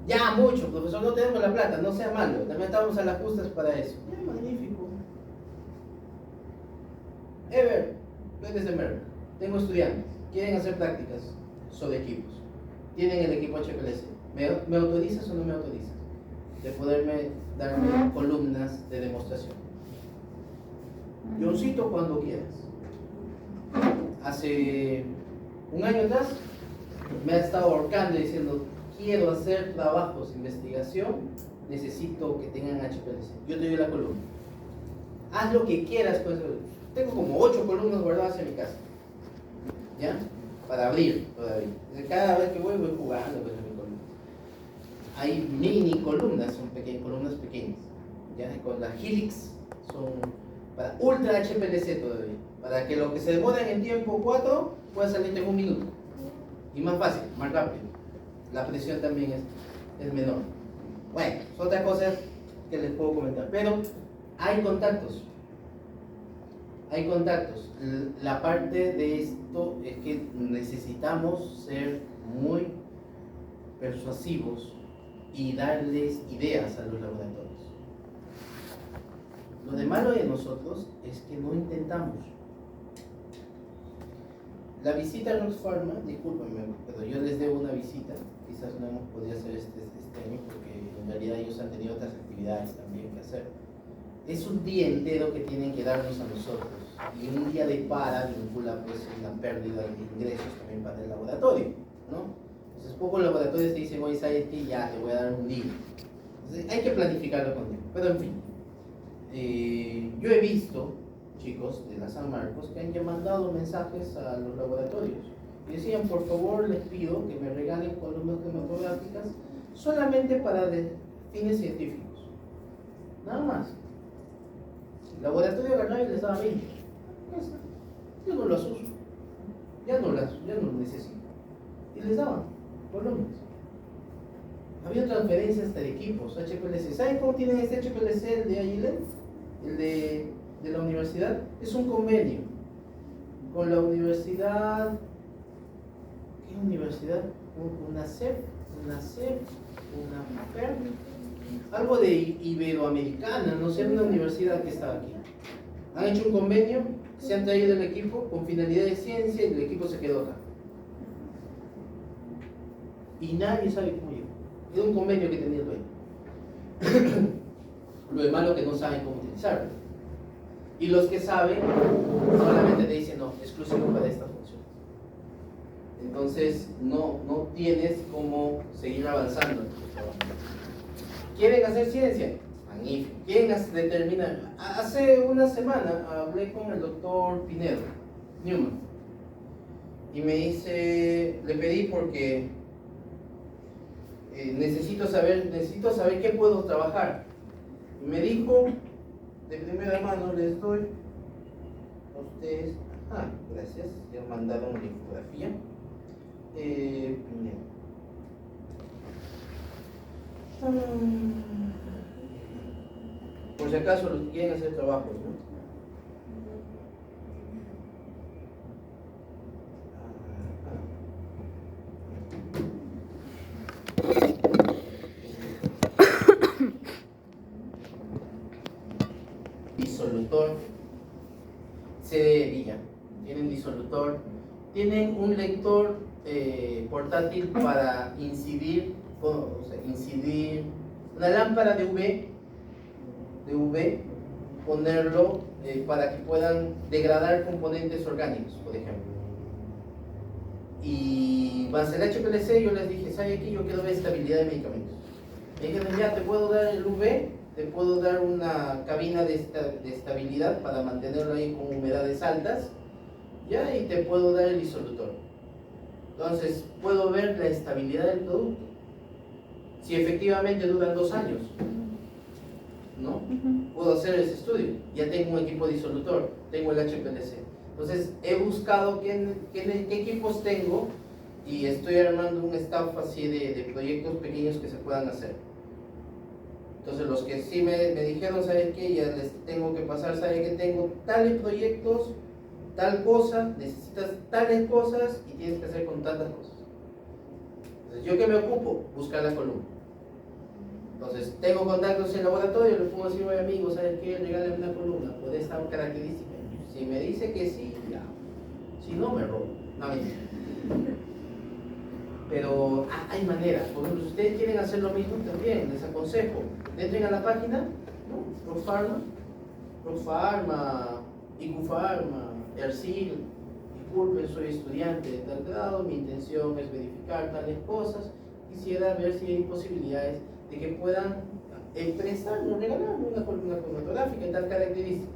Speaker 1: Ya, mucho, profesor, no tenemos la plata, no sea malo, también estamos a las justas para eso. Ya, magnífico. Ever, tú eres de Merck, tengo estudiantes, quieren hacer prácticas sobre equipos, tienen el equipo HPLC, ¿me autorizas o no me autorizas? De poderme darme columnas de demostración. Johncito, cuando quieras. Hace un año atrás me ha estado ahorcando diciendo, quiero hacer trabajos de investigación, necesito que tengan HPLC. Yo te doy la columna. Haz lo que quieras con eso. Tengo como 8 columnas guardadas en mi casa. ¿Ya? Para abrir todavía. Cada vez que voy jugando con mi columna. Hay mini columnas, son columnas pequeñas. ¿Ya? Con las Helix son para ultra HPLC todavía. Para que lo que se demora en tiempo 4 pueda salir en 1 minuto. Y más fácil, más rápido. La presión también es menor. Bueno, son otras cosas que les puedo comentar. Pero hay contactos. Hay contactos. La parte de esto es que necesitamos ser muy persuasivos y darles ideas a los laboratorios. Lo de malo de nosotros es que no intentamos. La visita a Rox Pharma, discúlpenme, pero yo les debo una visita. Quizás no hemos podido hacer este año porque en realidad ellos han tenido otras actividades también que hacer. Es un día entero que tienen que darnos a nosotros. Y un día de para vincula pues una pérdida de ingresos también para el laboratorio, ¿no? Entonces pocos laboratorios te dicen, oye, ¿sabes qué? Ya, te voy a dar un día. Entonces hay que planificarlo con tiempo. Pero en fin, yo he visto chicos de la San Marcos que han mandado mensajes a los laboratorios y decían, por favor, les pido que me regalen columnas cromatográficas solamente para fines científicos. Nada más. El laboratorio agarraba y les daba 20. Yo no las uso. Ya no necesito. Y les daban columnas. Había transferencias hasta de equipos, HPLC. ¿Saben cómo tienen este HPLC, el de Agilent? El de la universidad. Es un convenio con la universidad. ¿Qué universidad? Una CEP, una PER, algo de iberoamericana, no sé, una universidad que estaba aquí. Han hecho un convenio, se han traído el equipo con finalidad de ciencia y el equipo se quedó acá. Y nadie sabe cómo llegó. Es un convenio que tenía el dueño. Lo de malo que no saben cómo utilizarlo. Y los que saben, solamente te dicen, no, exclusivo para esta función. Entonces, no tienes cómo seguir avanzando en tu trabajo. ¿Quieren hacer ciencia? Magnífico. ¿Quieren determinar? Hace una semana hablé con el doctor Pinedo, Newman, y me dice, le pedí porque necesito saber qué puedo trabajar. Y me dijo, de primera mano les doy a ustedes, gracias, ya mandaron la infografía. Pinedo. Por si acaso los que quieren hacer trabajos, ¿no? Disolutor CD vía, tienen disolutor, tienen un lector portátil para incidir, una lámpara de UV, ponerlo para que puedan degradar componentes orgánicos, por ejemplo. Y más el HPLC, yo les dije, ¿sabe qué? Yo quiero ver estabilidad de medicamentos. Me dijeron, ya te puedo dar el UV, te puedo dar una cabina de estabilidad para mantenerlo ahí con humedades altas, ya, y te puedo dar el disolutor. Entonces, puedo ver la estabilidad del producto. Si efectivamente duran 2 años, ¿no? Puedo hacer ese estudio. Ya tengo un equipo disolutor, tengo el HPLC. Entonces, he buscado qué equipos tengo y estoy armando un staff así de proyectos pequeños que se puedan hacer. Entonces, los que sí me dijeron, ¿saben qué? Ya les tengo que pasar, ¿saben que tengo tales proyectos, tal cosa, necesitas tales cosas y tienes que hacer con tantas cosas? Entonces, ¿yo qué me ocupo? Buscar la columna. Entonces, tengo contactos en el laboratorio, les puedo decir, oye amigo, ¿sabes qué? Regálame una columna por esta característica. Si me dice que sí, ya. Si no, me robo. No, mentira. Pero hay maneras. Por ejemplo, si ustedes quieren hacer lo mismo, también les aconsejo. Entren a la página, ¿no? Profarma, IQPharma, Ercil. Disculpen, soy estudiante de tal grado, mi intención es verificar tales cosas. Quisiera ver si hay posibilidades de que puedan prestarme, regalarme una columna cromatográfica de tal característica.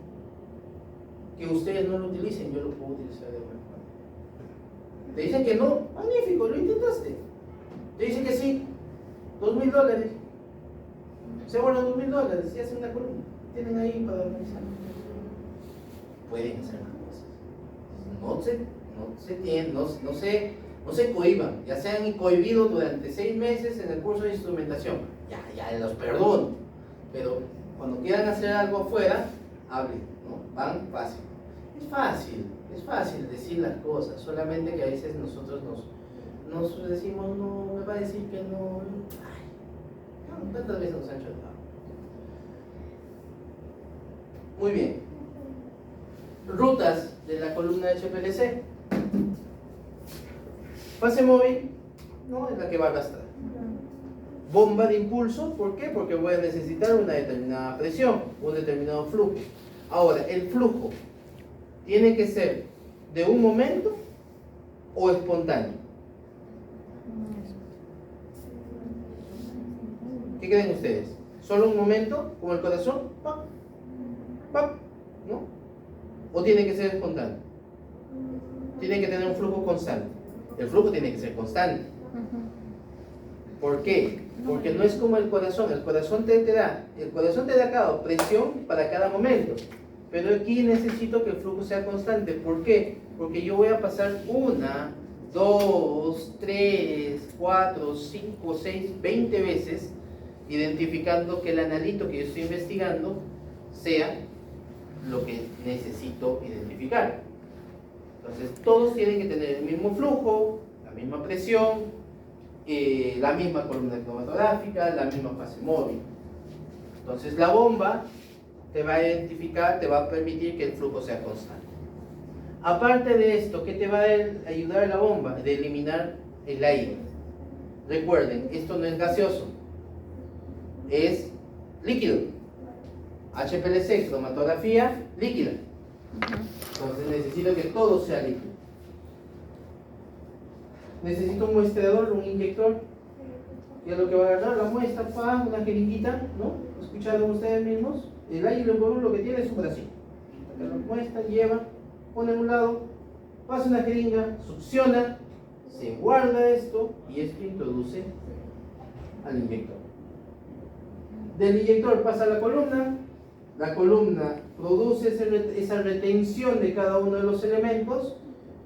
Speaker 1: Que ustedes no lo utilicen, yo lo puedo utilizar de buena manera. Te dicen que no, magnífico, lo intentaste. Te dicen que sí, $2,000. Se ahorran $2,000 y hacen una columna. Tienen ahí para organizar. Pueden hacer más cosas. No se cohiban, ya se han cohibido durante 6 meses en el curso de instrumentación. Ya los perdono. Pero cuando quieran hacer algo afuera, hablen, ¿no? Van fácil. Es fácil decir las cosas, solamente que a veces nosotros nos decimos, no, me va a decir que no. Ay, no, tantas veces nos han chocado. Muy bien. Rutas de la columna de HPLC. Fase móvil, no es la que va a gastar. Bomba de impulso, ¿por qué? Porque voy a necesitar una determinada presión, un determinado flujo. Ahora, el flujo tiene que ser de un momento o espontáneo. ¿Qué creen ustedes? ¿Solo un momento, como el corazón? ¡Pap! ¡Pap! ¿No? ¿O tiene que ser espontáneo? Tiene que tener un flujo constante. El flujo tiene que ser constante. ¿Por qué? Porque no es como el corazón. El corazón te da cada presión para cada momento. Pero aquí necesito que el flujo sea constante. ¿Por qué? Porque yo voy a pasar 1, 2, 3, 4, 5, 6, 20 veces identificando que el analito que yo estoy investigando sea lo que necesito identificar. Entonces todos tienen que tener el mismo flujo, la misma presión, la misma columna cromatográfica, la misma fase móvil. Entonces la bomba te va a identificar, te va a permitir que el flujo sea constante. Aparte de esto, ¿qué te va a ayudar la bomba? De eliminar el aire. Recuerden, esto no es gaseoso, es líquido. HPLC, cromatografía líquida. Entonces necesito que todo sea líquido. Necesito un muestreador, un inyector. ¿Qué es lo que va a agarrar? La muestra, una jeringuita, ¿no? ¿Escucharon ustedes mismos? El aire lo que tiene es un bracito. Lo muestra, lleva, pone a un lado, pasa una jeringa, succiona, se guarda esto y esto introduce al inyector. Del inyector pasa a la columna produce esa retención de cada uno de los elementos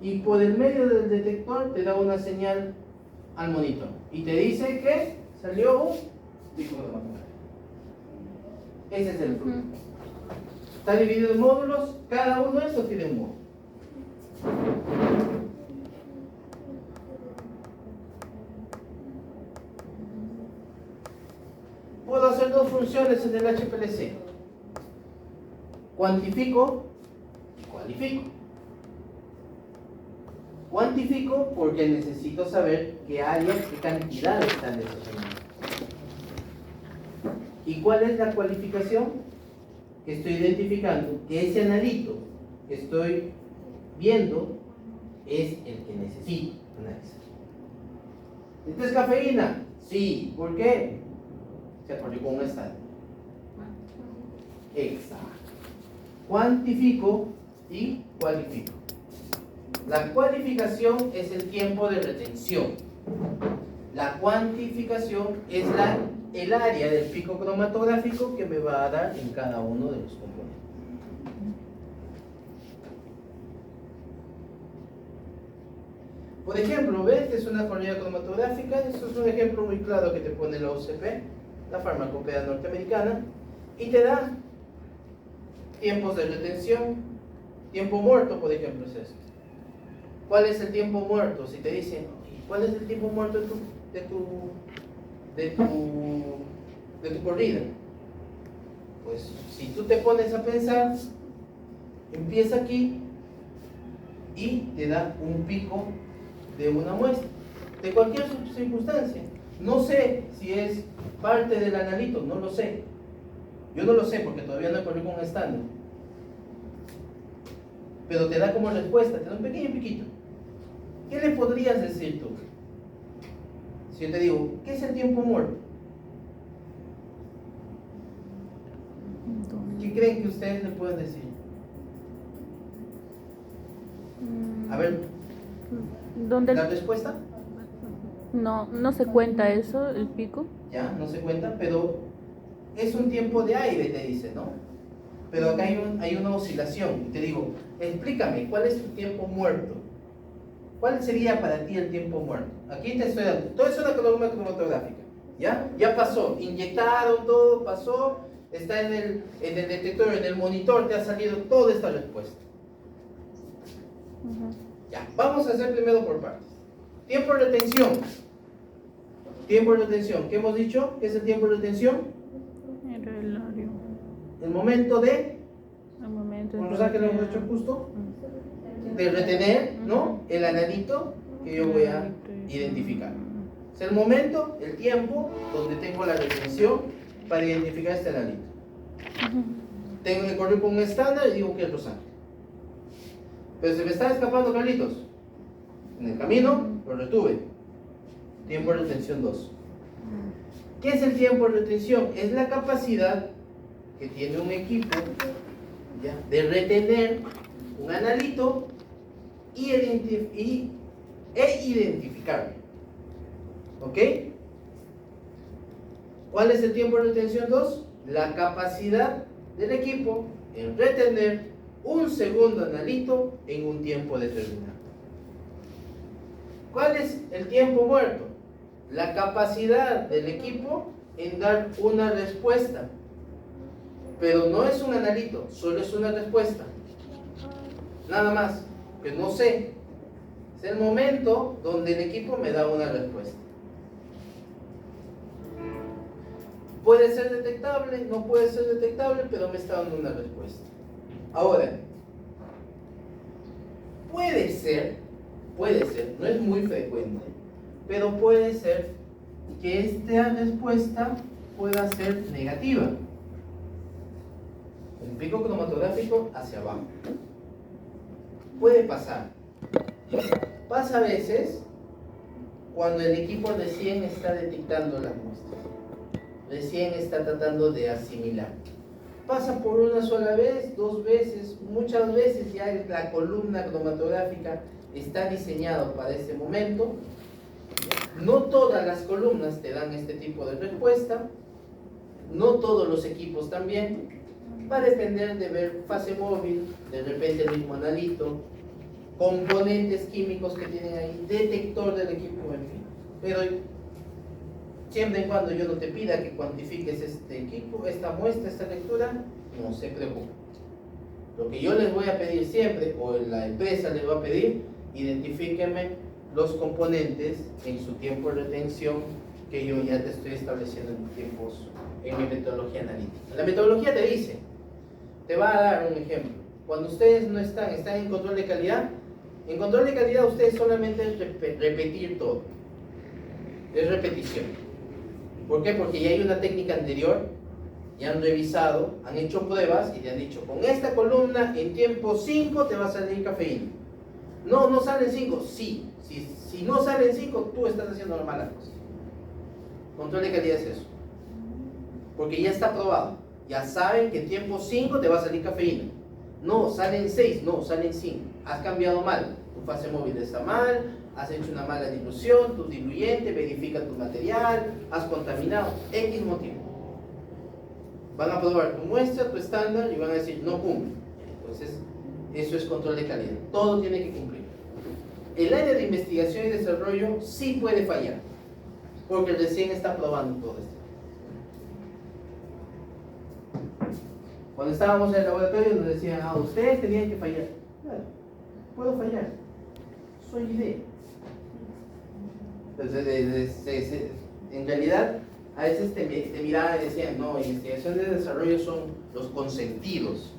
Speaker 1: y por el medio del detector te da una señal al monitor y te dice que salió un disco cromatográfico. Ese es el flujo. Está dividido en módulos, cada uno de estos tiene un módulo. Puedo hacer dos funciones en el HPLC. Cuantifico cualifico. Cuantifico porque necesito saber qué área, qué cantidad están de esos animales. ¿Y cuál es la cualificación? Que estoy identificando que ese analito que estoy viendo es el que necesito analizar. ¿Esto es cafeína? Sí. ¿Por qué? Se acorrió con un estadio. Exacto. Cuantifico y cualifico. La cualificación es el tiempo de retención. La cuantificación es el área del pico cromatográfico que me va a dar en cada uno de los componentes. Por ejemplo, ¿ves? Esta es una corrida cromatográfica. Esto es un ejemplo muy claro que te pone la OCP, la farmacopea norteamericana, y te da tiempos de retención. Tiempo muerto, por ejemplo, es esto. ¿Cuál es el tiempo muerto? Si te dicen, ¿cuál es el tiempo muerto de tu corrida? Pues si tú te pones a pensar, empieza aquí y te da un pico de una muestra, de cualquier circunstancia. No sé si es parte del analito, no lo sé. Yo no lo sé porque todavía no he corrido con un estándar. Pero te da como respuesta, te da un pequeño piquito. ¿Qué le podrías decir tú? Si yo te digo, ¿qué es el tiempo muerto? ¿Qué creen que ustedes le pueden decir? A ver,
Speaker 2: ¿dónde?
Speaker 1: ¿la respuesta?
Speaker 2: No se cuenta eso, el pico.
Speaker 1: Ya, no se cuenta, pero es un tiempo de aire, te dice, ¿no? Pero acá hay una oscilación. Te digo, explícame, ¿cuál es tu tiempo muerto? ¿Cuál sería para ti el tiempo muerto? Aquí te estoy dando, todo es una columna cromatográfica, ¿ya? Ya pasó, inyectaron todo, pasó, está en el detector, en el monitor, te ha salido toda esta respuesta. Ya, vamos a hacer primero por partes. Tiempo de retención. Tiempo de retención, ¿qué hemos dicho? ¿Qué es el tiempo de retención?
Speaker 2: El horario.
Speaker 1: El momento de...
Speaker 2: El momento
Speaker 1: ¿Con los que lo hemos hecho justo? De retener, ¿no? El analito que yo voy a identificar. Es el momento, el tiempo, donde tengo la retención para identificar este analito. Tengo que correr con un estándar y digo que es Rosario. Pero se me está escapando Carlitos. En el camino lo retuve. Tiempo de retención 2. ¿Qué es el tiempo de retención? Es la capacidad que tiene un equipo, ¿ya?, de retener un analito e identificarlo. ¿Ok? ¿Cuál es el tiempo de retención 2? La capacidad del equipo en retener un segundo analito en un tiempo determinado. ¿Cuál es el tiempo muerto? La capacidad del equipo en dar una respuesta. Pero no es un analito, solo es una respuesta. Nada más, que no sé. Es el momento donde el equipo me da una respuesta. Puede ser detectable, no puede ser detectable, pero me está dando una respuesta. Ahora, puede ser, no es muy frecuente, pero puede ser que esta respuesta pueda ser negativa. Un pico cromatográfico hacia abajo. Puede pasar. Pasa a veces cuando el equipo recién está detectando las muestras, recién está tratando de asimilar. Pasa por una sola vez, dos veces, muchas veces ya la columna cromatográfica está diseñada para ese momento. No todas las columnas te dan este tipo de respuesta, no todos los equipos también. Va a depender de ver fase móvil, de repente el mismo analito, componentes químicos que tienen ahí, detector del equipo, en fin. Pero siempre y cuando yo no te pida que cuantifiques este equipo, esta muestra, esta lectura, no se preocupe. Lo que yo les voy a pedir siempre, o la empresa les va a pedir, identifíquenme los componentes en su tiempo de retención que yo ya te estoy estableciendo en tiempos, en mi metodología analítica. La metodología te dice, te va a dar un ejemplo. cuando ustedes no están en control de calidad. En control de calidad ustedes solamente es repetir todo. Es repetición. ¿Por qué? Porque ya hay una técnica anterior, ya han revisado, han hecho pruebas y te han dicho, con esta columna en tiempo 5 te va a salir cafeína. No, no salen 5, sí. Si no salen 5, tú estás haciendo la mala cosa. Control de calidad es eso. Porque ya está probado. Ya saben que en tiempo 5 te va a salir cafeína. No, salen 6, no, salen 5. Has cambiado mal. Tu fase móvil está mal, has hecho una mala dilución, tu diluyente, verifica tu material, has contaminado, X motivo. Van a probar tu muestra, tu estándar y van a decir, no cumple. Entonces, eso es control de calidad. Todo tiene que cumplir. El área de investigación y desarrollo sí puede fallar, porque recién está probando todo esto. Cuando estábamos en el laboratorio nos decían, ustedes tenían que fallar. Claro, puedo fallar. Soy idea. Entonces, en realidad, a veces te miraban y decían, no, investigación de desarrollo son los consentidos.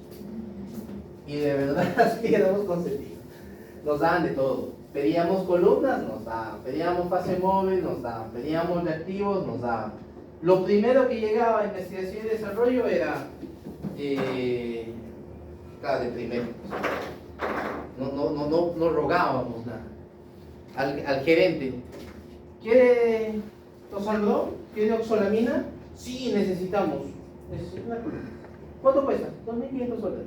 Speaker 1: Y de verdad, sí éramos consentidos. Nos daban de todo. Pedíamos columnas, nos daban. Pedíamos fase móvil, nos daban. Pedíamos reactivos, nos daban. Lo primero que llegaba a investigación y desarrollo era, claro, de primero. No rogábamos nada. Al gerente, ¿quiere tosaldón? ¿Quiere oxolamina? Sí, necesitamos. ¿Cuánto cuesta? 2.500 dólares.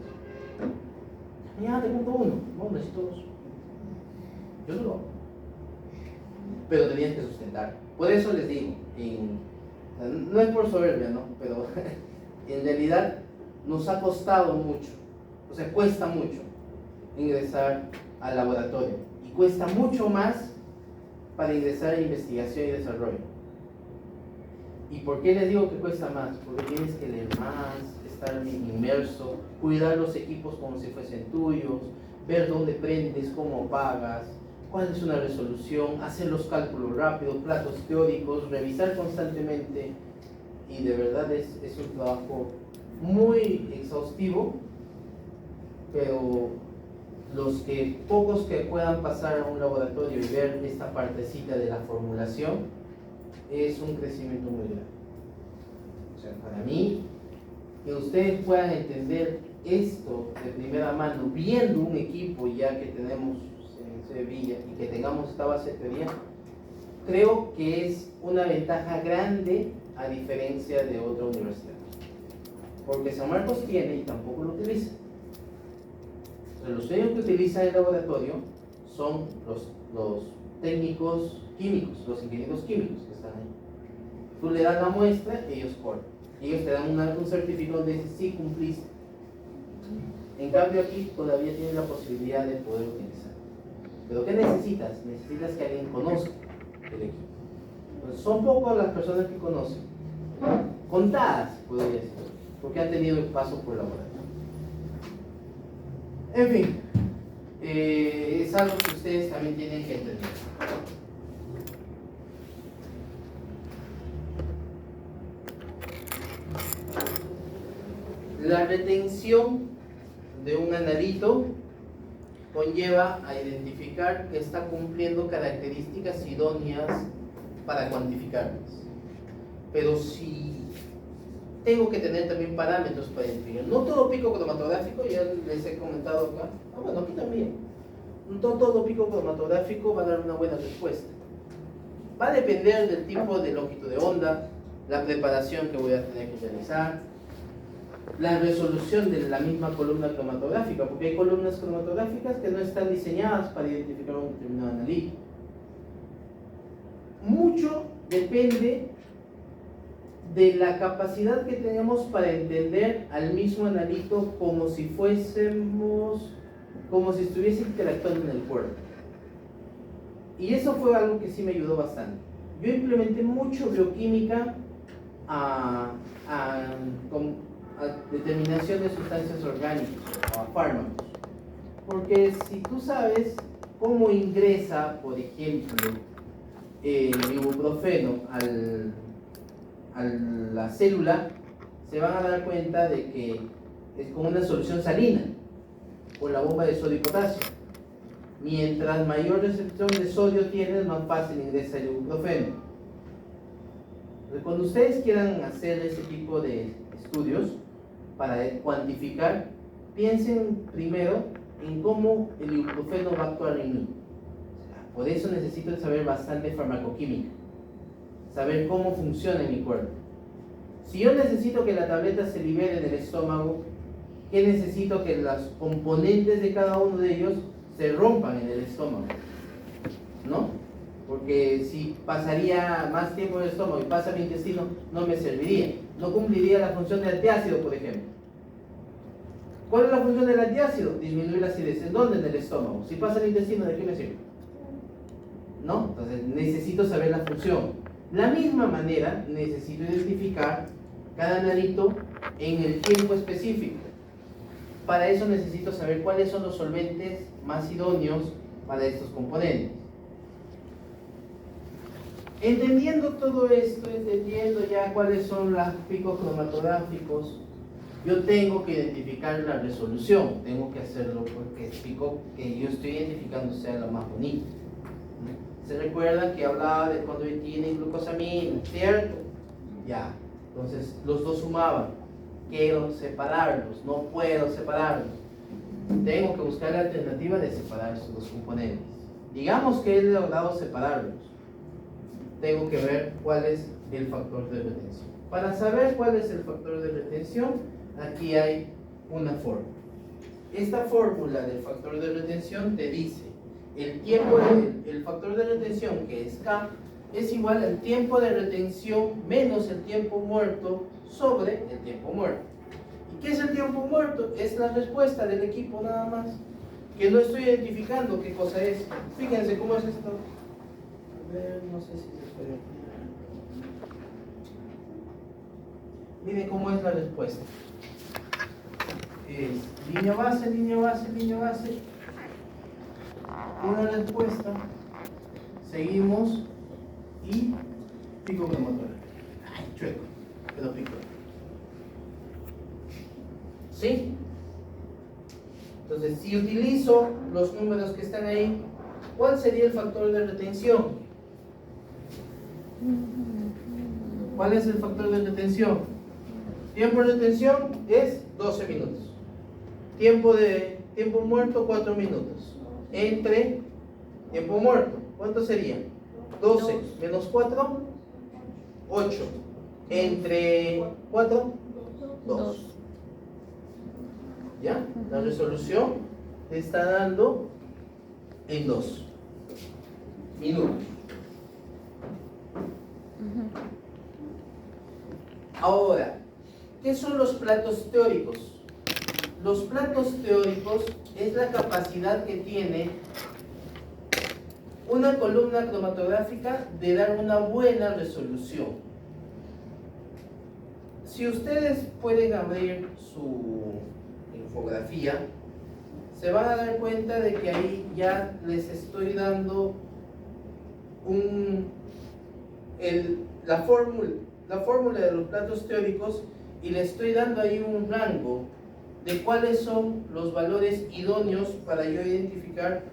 Speaker 1: Ya, te compro uno. No, necesito dos. Yo no lo hago. Pero tenías que sustentar. Por eso les digo, no es por soberbia, ¿no? Pero en realidad nos ha costado mucho. O sea, cuesta mucho ingresar al laboratorio. Y cuesta mucho más para ingresar a investigación y desarrollo. ¿Y por qué les digo que cuesta más? Porque tienes que leer más, estar inmerso, cuidar los equipos como si fuesen tuyos, ver dónde prendes, cómo apagas, cuál es una resolución, hacer los cálculos rápidos, platos teóricos, revisar constantemente. Y de verdad es un trabajo muy exhaustivo, pero pocos que puedan pasar a un laboratorio y ver esta partecita de la formulación, es un crecimiento muy grande. O sea, para mí, que ustedes puedan entender esto de primera mano, viendo un equipo ya que tenemos en Sevilla y que tengamos esta base de teoría, creo que es una ventaja grande a diferencia de otra universidad. Porque San Marcos tiene y tampoco lo utiliza. Los técnicos que utilizan el laboratorio son los técnicos químicos, los ingenieros químicos que están ahí. Tú le das la muestra, ellos corren. Ellos te dan un certificado donde dice sí cumpliste. En cambio aquí todavía tienes la posibilidad de poder utilizar. Pero ¿qué necesitas? Necesitas que alguien conozca el equipo. Entonces, son pocas las personas que conocen. Contadas, podría decir, porque han tenido el paso por laboratorio. En fin, es algo que ustedes también tienen que entender. La retención de un analito conlleva a identificar que está cumpliendo características idóneas para cuantificarlas. Pero si tengo que tener también parámetros para identificar. No todo pico cromatográfico, ya les he comentado acá. Bueno, aquí también. No todo pico cromatográfico va a dar una buena respuesta. Va a depender del tipo de longitud de onda, la preparación que voy a tener que realizar, la resolución de la misma columna cromatográfica, porque hay columnas cromatográficas que no están diseñadas para identificar un determinado analito. Mucho depende de la capacidad que tenemos para entender al mismo analito como si estuviese interactuando en el cuerpo. Y eso fue algo que sí me ayudó bastante. Yo implementé mucho bioquímica a determinación de sustancias orgánicas o a fármacos. Porque si tú sabes cómo ingresa, por ejemplo, el ibuprofeno a la célula, se van a dar cuenta de que es como una solución salina. o la bomba de sodio y potasio. Mientras mayor recepción de sodio tienes, más fácil ingresa el ibuprofeno. Entonces, cuando ustedes quieran hacer ese tipo de estudios para cuantificar, piensen primero en cómo el ibuprofeno va a actuar en mí. Por eso necesito saber bastante farmacoquímica, saber cómo funciona en mi cuerpo. Si yo necesito que la tableta se libere en el estómago, ¿qué necesito? Que los componentes de cada uno de ellos se rompan en el estómago, ¿no? Porque si pasaría más tiempo en el estómago y pasa a mi intestino, no me serviría. No cumpliría la función del antiácido, por ejemplo. ¿Cuál es la función del antiácido? Disminuir la acidez. ¿En dónde? En el estómago. Si pasa al intestino, ¿de qué me sirve? ¿No? Entonces necesito saber la función. De la misma manera, necesito identificar cada nanito en el tiempo específico. Para eso necesito saber cuáles son los solventes más idóneos para estos componentes. Entendiendo todo esto, entendiendo ya cuáles son los picos cromatográficos, yo tengo que identificar la resolución. Tengo que hacerlo porque el pico que yo estoy identificando sea lo más bonito. ¿Se recuerdan que hablaba de conduitina y glucosamina? ¿Cierto? Ya. Entonces los dos sumaban. Quiero separarlos, no puedo separarlos. Tengo que buscar la alternativa de separar esos dos componentes. Digamos que he logrado separarlos. Tengo que ver cuál es el factor de retención. Para saber cuál es el factor de retención, aquí hay una fórmula. Esta fórmula del factor de retención te dice el factor de retención, que es K, es igual al tiempo de retención menos el tiempo muerto sobre el tiempo muerto. ¿Y qué es el tiempo muerto? Es la respuesta del equipo nada más, que no estoy identificando qué cosa es. Fíjense cómo es esto. A ver, no sé si se puede. Miren cómo es la respuesta. Es línea base, línea base, línea base. Una respuesta. Seguimos y pico cromatográfico. Ay, chueco, pero pico. ¿Sí? Entonces, si utilizo los números que están ahí, ¿cuál sería el factor de retención? ¿Cuál es el factor de retención? Tiempo de retención es 12 minutos. Tiempo muerto, 4 minutos. Entre tiempo muerto, ¿cuánto sería? 12 menos 4, 8. Entre 4, 2. ¿Ya? La resolución te está dando en 2 minutos. Ahora, ¿qué son los platos teóricos? Los platos teóricos es la capacidad que tiene una columna cromatográfica de dar una buena resolución. Si ustedes pueden abrir su infografía, se van a dar cuenta de que ahí ya les estoy dando la fórmula de los platos teóricos, y le estoy dando ahí un rango de cuáles son los valores idóneos para yo identificar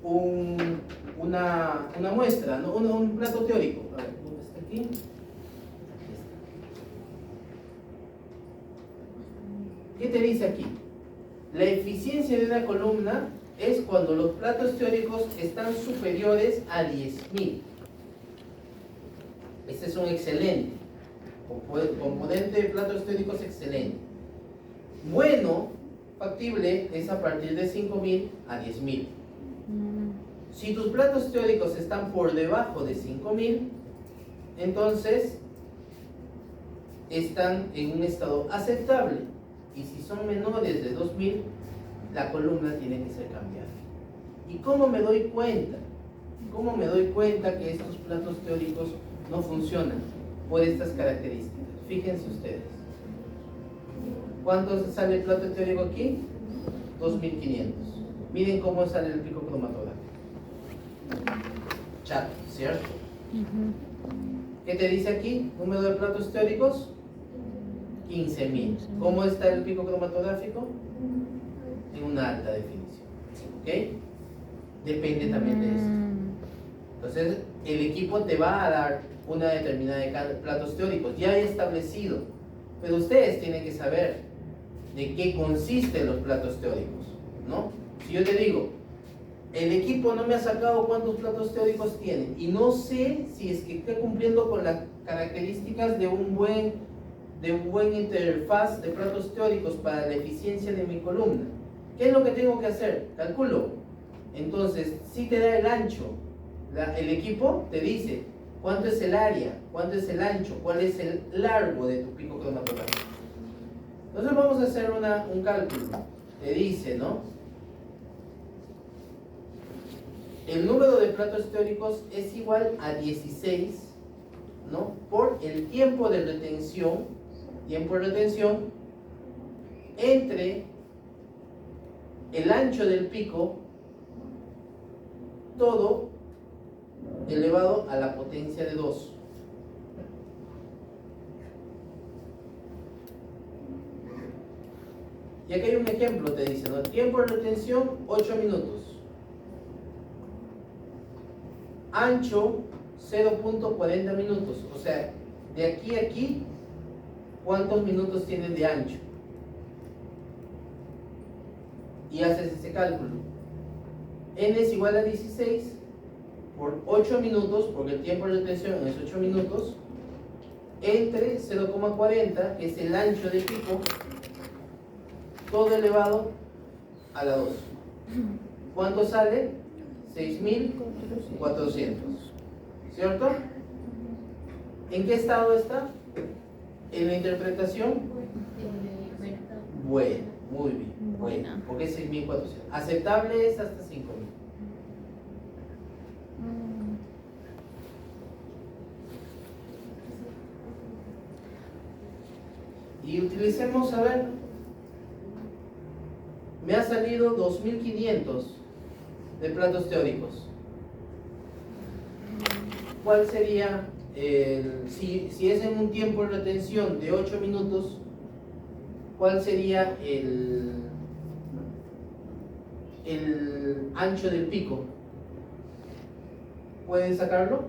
Speaker 1: una muestra, ¿no? un plato teórico. A ver, ¿dónde está aquí? Aquí está. ¿Qué te dice aquí? La eficiencia de una columna es cuando los platos teóricos están superiores a 10.000. Este es un excelente componente de platos teóricos, excelente. Bueno, factible, es a partir de 5.000 a 10.000. Si tus platos teóricos están por debajo de 5.000, entonces están en un estado aceptable. Y si son menores de 2.000, la columna tiene que ser cambiada. ¿Y cómo me doy cuenta? ¿Cómo me doy cuenta que estos platos teóricos no funcionan? Por estas características. Fíjense ustedes. ¿Cuánto sale el plato teórico aquí? 2.500. Miren cómo sale el pico cromatográfico. Chato, ¿cierto? ¿Qué te dice aquí? Número de platos teóricos, 15.000. ¿Cómo está el pico cromatográfico? en una alta definición. ¿Ok? Depende también de esto. Entonces, el equipo te va a dar una determinada de platos teóricos ya establecido, pero ustedes tienen que saber de qué consisten los platos teóricos, ¿no? Si yo te digo, el equipo no me ha sacado cuántos platos teóricos tiene y no sé si es que está cumpliendo con las características de un buen interfaz de platos teóricos para la eficiencia de mi columna, ¿qué es lo que tengo que hacer? Calculo. Entonces, si te da el ancho, el equipo te dice cuánto es el área, cuánto es el ancho, cuál es el largo de tu pico cromatográfico. Entonces vamos a hacer un cálculo. Te dice, ¿no? El número de platos teóricos es igual a 16, ¿no? Por el tiempo de retención entre el ancho del pico, todo elevado a la potencia de 2. Y aquí hay un ejemplo, te dice, ¿no? Tiempo de retención, 8 minutos. Ancho, 0.40 minutos. O sea, de aquí a aquí, ¿cuántos minutos tienen de ancho? Y haces ese cálculo. N es igual a 16 por 8 minutos, porque el tiempo de retención es 8 minutos, entre 0,40, que es el ancho del pico, todo elevado a la 2. ¿Cuánto sale? 6.400. ¿Cierto? ¿En qué estado está? ¿En la interpretación? Bueno, muy bien. Bueno, porque es 6.400. Aceptable es hasta 5.000. Y utilicemos, a ver, me ha salido 2.500 de platos teóricos. ¿Cuál sería, si es en un tiempo de retención de 8 minutos, cuál sería el ancho del pico? ¿Pueden sacarlo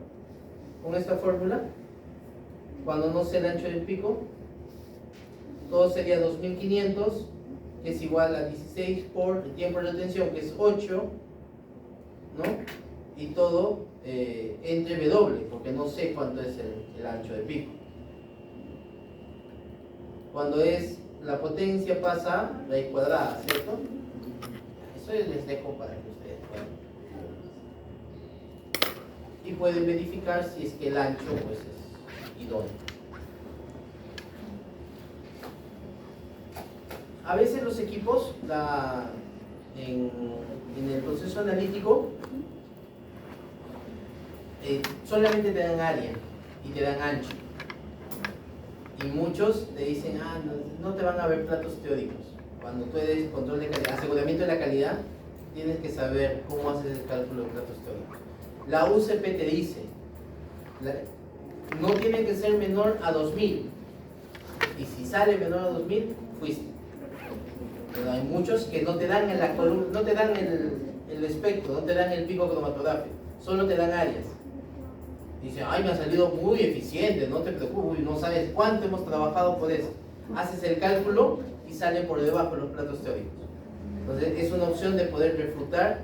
Speaker 1: con esta fórmula? Cuando no sé el ancho del pico, todo sería 2.500, que es igual a 16 por el tiempo de retención, que es 8, ¿no? Y todo entre W, porque no sé cuánto es el ancho del pico. Cuando es la potencia pasa a raíz cuadrada, ¿cierto? Eso les dejo para que ustedes puedan. Y pueden verificar si es que el ancho pues es idóneo. A veces los equipos en el proceso analítico solamente te dan área y te dan ancho. Y muchos te dicen, no te van a ver platos teóricos. Cuando tú eres control de calidad, aseguramiento de la calidad, tienes que saber cómo haces el cálculo de platos teóricos. La UCP te dice, no tiene que ser menor a 2000. Y si sale menor a 2000, fuiste. Pero hay muchos que no te dan en la columna, no te dan el espectro, no te dan el pico cromatográfico, solo te dan áreas. Dice, me ha salido muy eficiente, no te preocupes, no sabes cuánto hemos trabajado por eso. Haces el cálculo y sale por debajo los platos teóricos. Entonces es una opción de poder refutar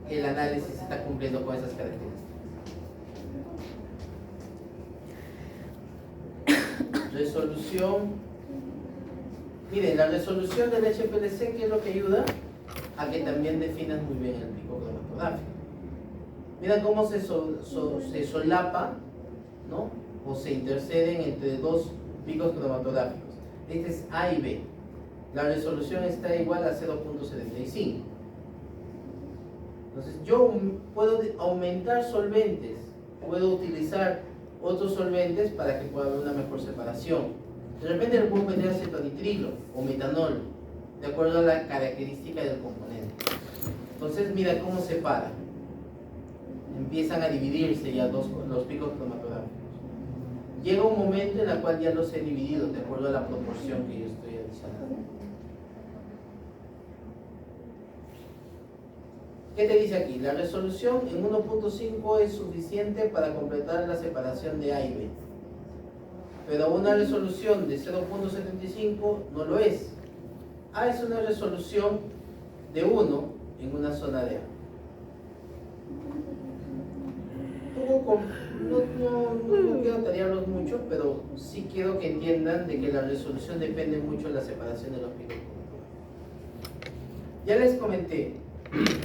Speaker 1: que el análisis está cumpliendo con esas características. Resolución. Miren, la resolución del HPLC, ¿qué es lo que ayuda? A que también definas muy bien el pico cromatográfico. Mira cómo se solapa, ¿no? O se interceden entre dos picos cromatográficos. Este es A y B. La resolución está igual a 0.75. Entonces yo puedo aumentar solventes, puedo utilizar otros solventes para que pueda haber una mejor separación. De repente le puedo meter acetonitrilo o metanol, de acuerdo a la característica del componente. Entonces mira cómo separa. Empiezan a dividirse ya los picos cromatográficos. Llega un momento en el cual ya los he dividido de acuerdo a la proporción que yo estoy adicionando. ¿Qué te dice aquí? La resolución en 1.5 es suficiente para completar la separación de A y B. Pero una resolución de 0.75 no lo es. A es una resolución de 1 en una zona de A. No quiero tarearlos mucho, pero sí quiero que entiendan de que la resolución depende mucho de la separación de los picos. Ya les comenté,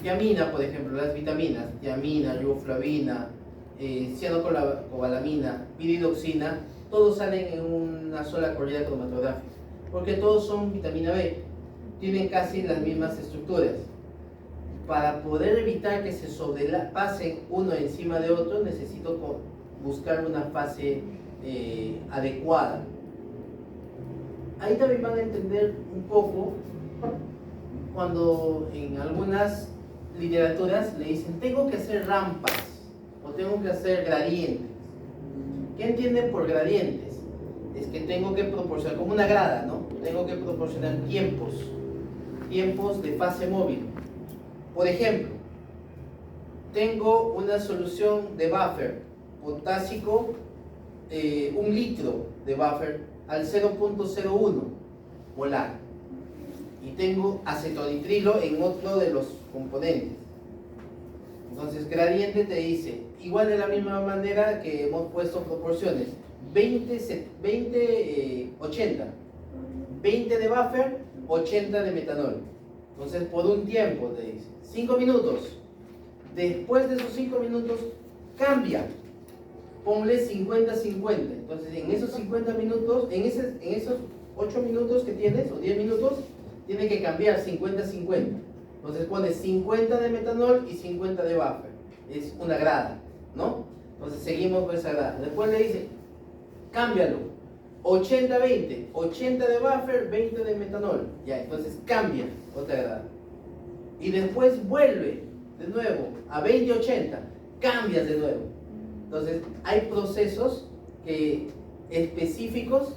Speaker 1: tiamina, por ejemplo, las vitaminas, tiamina, riboflavina, cianocobalamina, piridoxina, todos salen en una sola corrida cromatográfica, porque todos son vitamina B, tienen casi las mismas estructuras. Para poder evitar que se sobrepasen uno encima de otro, necesito buscar una fase adecuada. Ahí también van a entender un poco cuando en algunas literaturas le dicen tengo que hacer rampas o tengo que hacer gradientes. ¿Qué entienden por gradientes? Es que tengo que proporcionar, como una grada, ¿no? Tengo que proporcionar tiempos de fase móvil. Por ejemplo, tengo una solución de buffer potásico, 1 litro de buffer al 0.01 molar. Y tengo acetonitrilo en otro de los componentes. Entonces, gradiente te dice, igual de la misma manera que hemos puesto proporciones, 80. 20 de buffer, 80 de metanol. Entonces, por un tiempo te dice, 5 minutos. Después de esos 5 minutos, cambia. Ponle 50-50. Entonces, en esos 50 minutos, en esos 8 minutos que tienes, o 10 minutos, tiene que cambiar 50-50. Entonces, pones 50 de metanol y 50 de buffer. Es una grada, ¿no? Entonces, seguimos con esa grada. Después le dice, cámbialo. 80-20. 80 de buffer, 20 de metanol. Ya, entonces cambia otra grada. Y después vuelve de nuevo a 20-80. Cambias de nuevo. Entonces, hay procesos específicos,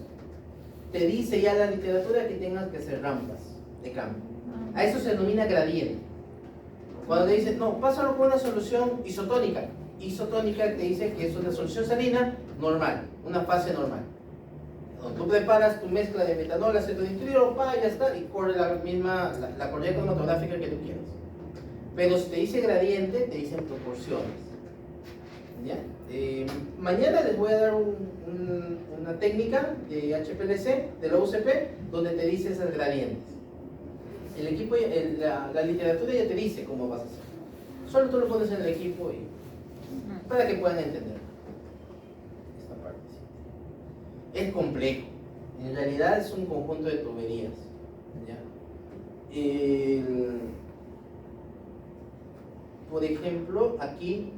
Speaker 1: te dice ya la literatura que tengas que hacer rampas de cambio. A eso se denomina gradiente. Cuando te dicen, no, pásalo por una solución isotónica. Isotónica te dice que es una solución salina normal, una fase normal. Cuando tú preparas tu mezcla de metanol, acetonitrilo, ya está, y corre la corriente cromatográfica que tú quieras. Pero si te dice gradiente, te dicen proporciones. ¿Ya? Mañana les voy a dar una técnica de HPLC, de la UCP, donde te dice esas gradientes. El equipo, la literatura ya te dice cómo vas a hacer. Solo tú lo pones en el equipo para que puedan entender esta parte. Es complejo. En realidad es un conjunto de tuberías. ¿Ya? Por ejemplo, aquí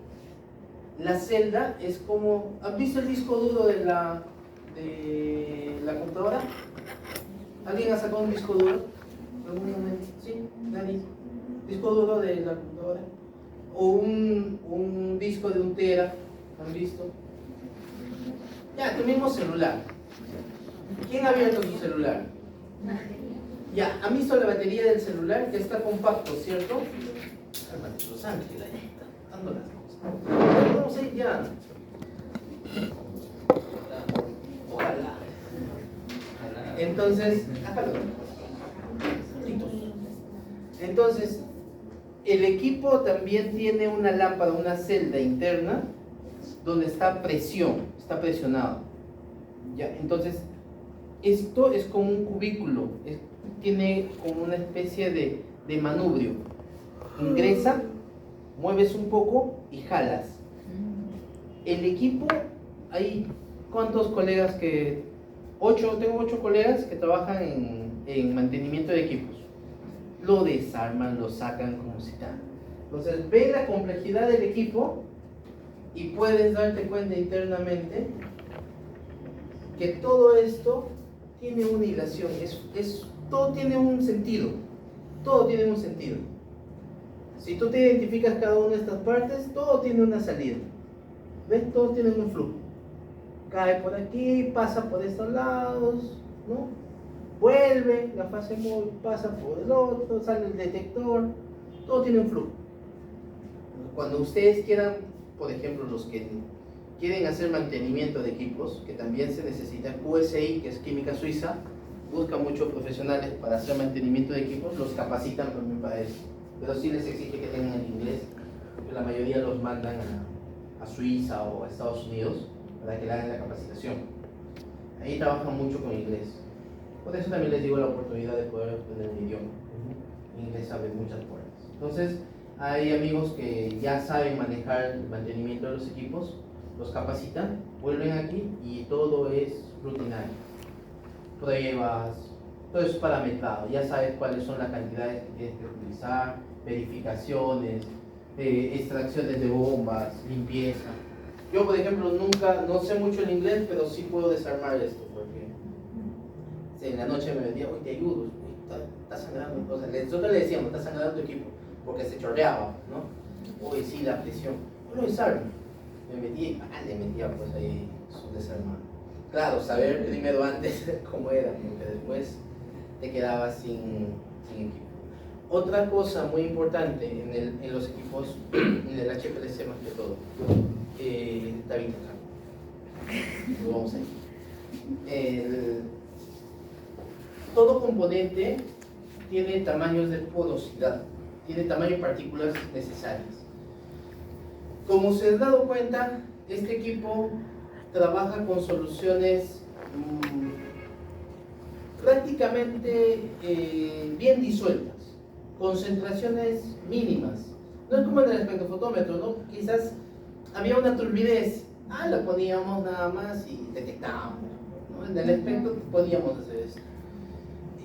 Speaker 1: la celda es como... ¿Han visto el disco duro de la computadora? ¿Alguien ha sacado un disco duro? ¿Algún momento? ¿Sí? ¿Nadie? ¿Disco duro de la computadora? ¿O un disco de 1 tera? ¿Han visto? Ya, tu mismo celular. ¿Quién ha abierto su celular? Ya, ¿han visto la batería del celular? Que está compacto, ¿cierto? Los ángeles, ahí está, dando las cosas. Vamos a ir ya. Ojalá. Entonces, entonces, el equipo también tiene una lámpara, una celda interna donde está presionado. ¿Ya? Entonces, esto es como un cubículo, tiene como una especie de manubrio. Ingresa, mueves un poco y jalas. El equipo, hay ¿cuántos colegas que? 8, tengo 8 colegas que trabajan en mantenimiento de equipos. Lo desarman, lo sacan como si nada. Entonces, ve la complejidad del equipo y puedes darte cuenta internamente que todo esto tiene una hilación, todo tiene un sentido, todo tiene un sentido. Si tú te identificas cada una de estas partes, todo tiene una salida. ¿Ves? Todos tienen un flujo. Cae por aquí, pasa por estos lados, ¿no? Vuelve, la fase móvil pasa por el otro, sale el detector, todo tiene un flujo. Cuando ustedes quieran, por ejemplo, los que quieren hacer mantenimiento de equipos, que también se necesita, QSI, que es Química Suiza, busca muchos profesionales para hacer mantenimiento de equipos, los capacitan también para eso, pero sí les exige que tengan el inglés, porque la mayoría los mandan a Suiza o a Estados Unidos para que le hagan la capacitación. Ahí trabajan mucho con inglés. Por eso también les digo la oportunidad de poder aprender un idioma. Inglés abre muchas puertas. Entonces, hay amigos que ya saben manejar el mantenimiento de los equipos, los capacitan, vuelven aquí y todo es rutinario. Pruebas, todo es parametrado, ya sabes cuáles son las cantidades que tienes que utilizar, verificaciones, extracciones de bombas, limpieza. Yo, por ejemplo, no sé mucho el inglés, pero sí puedo desarmar esto, porque en la noche me decía, uy, te ayudo, uy, está sangrando. O sea, nosotros le decíamos, está sangrando tu equipo, porque se chorreaba, ¿no? Uy, sí, la presión. Yo lo desarmo. Le metía pues ahí su desarmado. Claro, saber primero antes cómo era, porque después te quedabas sin equipo. Otra cosa muy importante en los equipos, en el HPLC más que todo, David acá. Lo vamos a ir. Todo componente tiene tamaños de porosidad, tiene tamaño de partículas necesarias. Como se han dado cuenta, este equipo trabaja con soluciones prácticamente bien disueltas, concentraciones mínimas. No es como en el espectrofotómetro, ¿no? Quizás había una turbidez, la poníamos nada más y detectábamos, ¿no? En el espectro podíamos hacer eso.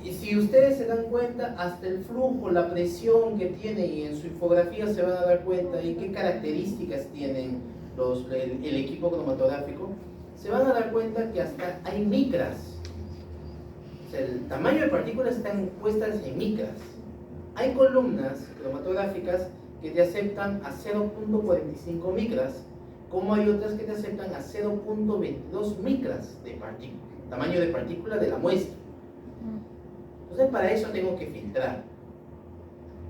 Speaker 1: Y si ustedes se dan cuenta, hasta el flujo, la presión que tiene, y en su infografía se van a dar cuenta y qué características tienen el equipo cromatográfico, se van a dar cuenta que hasta hay micras. O sea, el tamaño de partículas están puestas en micras. Hay columnas cromatográficas que te aceptan a 0.45 micras, como hay otras que te aceptan a 0.22 micras de partícula, tamaño de partícula de la muestra. Entonces, para eso tengo que filtrar.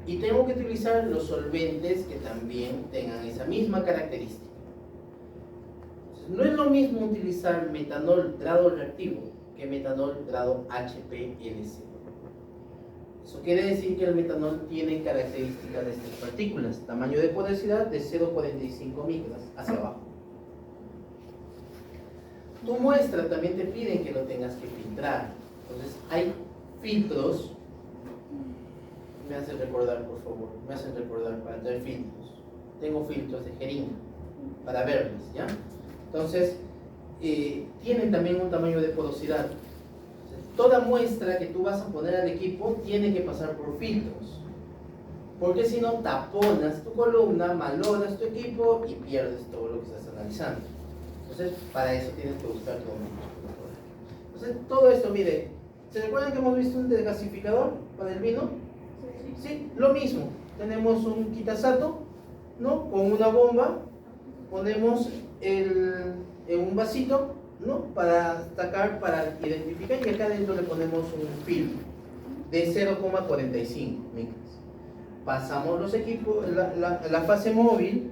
Speaker 1: Y tengo que utilizar los solventes que también tengan esa misma característica. Entonces, no es lo mismo utilizar metanol grado reactivo que metanol grado HPLC. Eso quiere decir que el metanol tiene características de estas partículas, tamaño de porosidad de 0.45 micras hacia abajo. Tu muestra también te piden que lo tengas que filtrar. Entonces, hay filtros, me hacen recordar, por favor, me hacen recordar para traer filtros. Tengo filtros de jeringa para verlos, ¿ya? Entonces, tienen también un tamaño de porosidad. Toda muestra que tú vas a poner al equipo tiene que pasar por filtros, porque si no taponas tu columna, malogras tu equipo y pierdes todo lo que estás analizando. Entonces, para eso tienes que buscar todo. Entonces, todo esto, mire, ¿se recuerdan que hemos visto un desgasificador para el vino? Sí, lo mismo. Tenemos un quitasato, ¿no? Con una bomba, ponemos en un vasito, ¿no? Para sacar, para identificar, y acá dentro le ponemos un filtro de 0.45 micras. Pasamos los equipos, la fase móvil,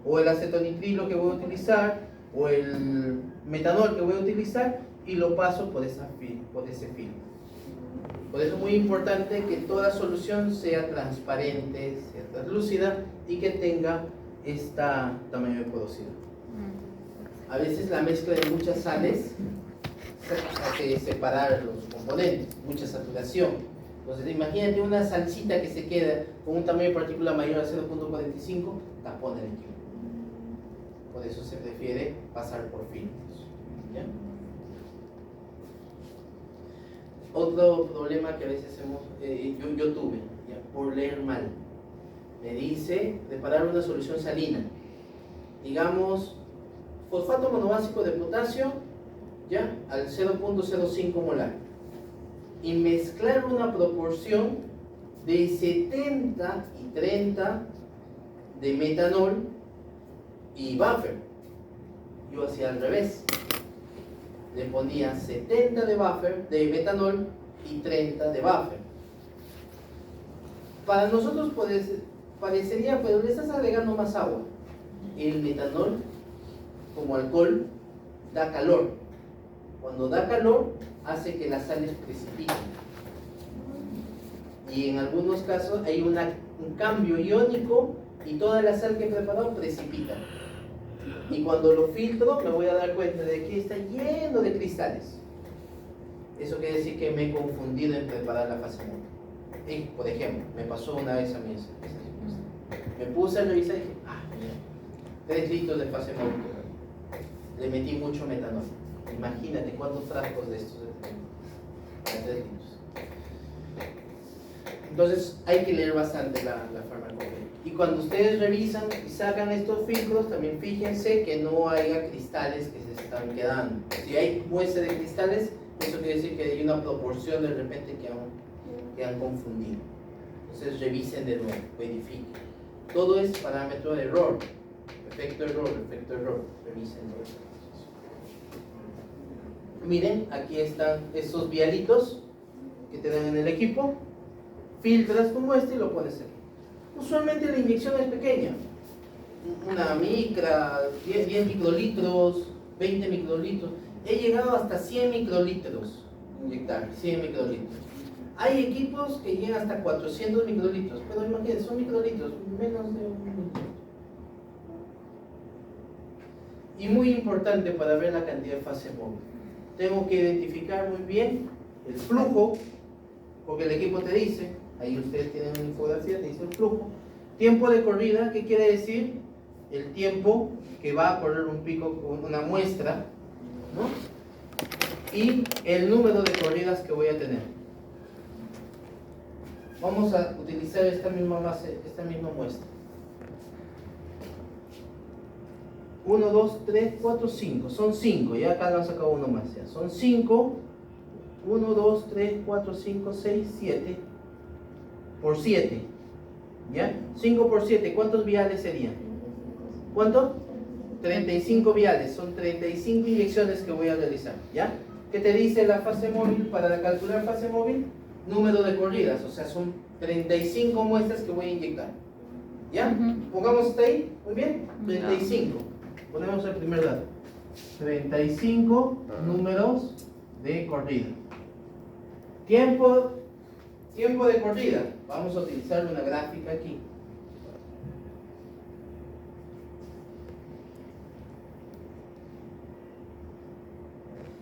Speaker 1: o el acetonitrilo que voy a utilizar, o el metanol que voy a utilizar, y lo paso por ese filtro. Por eso es muy importante que toda solución sea transparente, sea translúcida y que tenga este tamaño de porosidad. A veces la mezcla de muchas sales hace separar los componentes, mucha saturación. Entonces imagínate una salsita que se queda con un tamaño de partícula mayor a 0.45, tapona el equipo. Por eso se prefiere pasar por filtros, ¿ya? Otro problema que a veces yo tuve, ¿ya? Por leer mal. Me dice preparar una solución salina. Digamos, fosfato monobásico de potasio, ¿ya? Al 0.05 molar. Y mezclar una proporción de 70 y 30 de metanol y buffer. Yo hacía al revés. Le ponía 70 de metanol y 30 de buffer. Para nosotros parecería, pero le estás agregando más agua. El metanol, como alcohol, da calor. Cuando da calor, hace que las sales precipiten. Y en algunos casos hay un cambio iónico y toda la sal que he preparado precipita. Y cuando lo filtro, me voy a dar cuenta de que está lleno de cristales. Eso quiere decir que me he confundido en preparar la fase móvil. Por ejemplo, me pasó una vez a mí esa situación. Me puse a revisar y dije, mira, 3 litros de fase móvil. Le metí mucho metanol. Imagínate cuántos frascos de estos para 3 litros. Entonces hay que leer bastante la farmacopea. Y cuando ustedes revisan y sacan estos filtros, también fíjense que no haya cristales que se están quedando. Si hay muestra de cristales, eso quiere decir que hay una proporción de repente que han confundido. Entonces revisen de nuevo, verifiquen. Todo es parámetro de error. Efecto error, revisen todo. Miren, aquí están estos vialitos que te dan en el equipo. Filtras como este y lo pones aquí. Usualmente la inyección es pequeña. Una micra, 10 microlitros, 20 microlitros. He llegado hasta 100 microlitros inyectar, 100 microlitros. Hay equipos que llegan hasta 400 microlitros, pero imagínense, son microlitros, menos de un litro. Y muy importante para ver la cantidad de fase móvil. Tengo que identificar muy bien el flujo, porque el equipo te dice, ahí ustedes tienen una infografía, te dice el flujo. Tiempo de corrida, ¿qué quiere decir? El tiempo que va a correr un pico con una muestra, ¿no? Y el número de corridas que voy a tener. Vamos a utilizar esta misma base, esta misma muestra. 1, 2, 3, 4, 5. Son 5. Ya acá lo han sacado uno más. Ya. Son 5. 1, 2, 3, 4, 5, 6, 7. Por 7. ¿Ya? 5 por 7. ¿Cuántos viales serían? ¿Cuánto? 35 viales. Son 35 inyecciones que voy a realizar. ¿Ya? ¿Qué te dice la fase móvil? Para calcular fase móvil, número de corridas. O sea, son 35 muestras que voy a inyectar. ¿Ya? Pongamos hasta ahí. Muy bien. 35. Ponemos el primer dato. 35 números de corrida. Tiempo de corrida. Vamos a utilizar una gráfica aquí.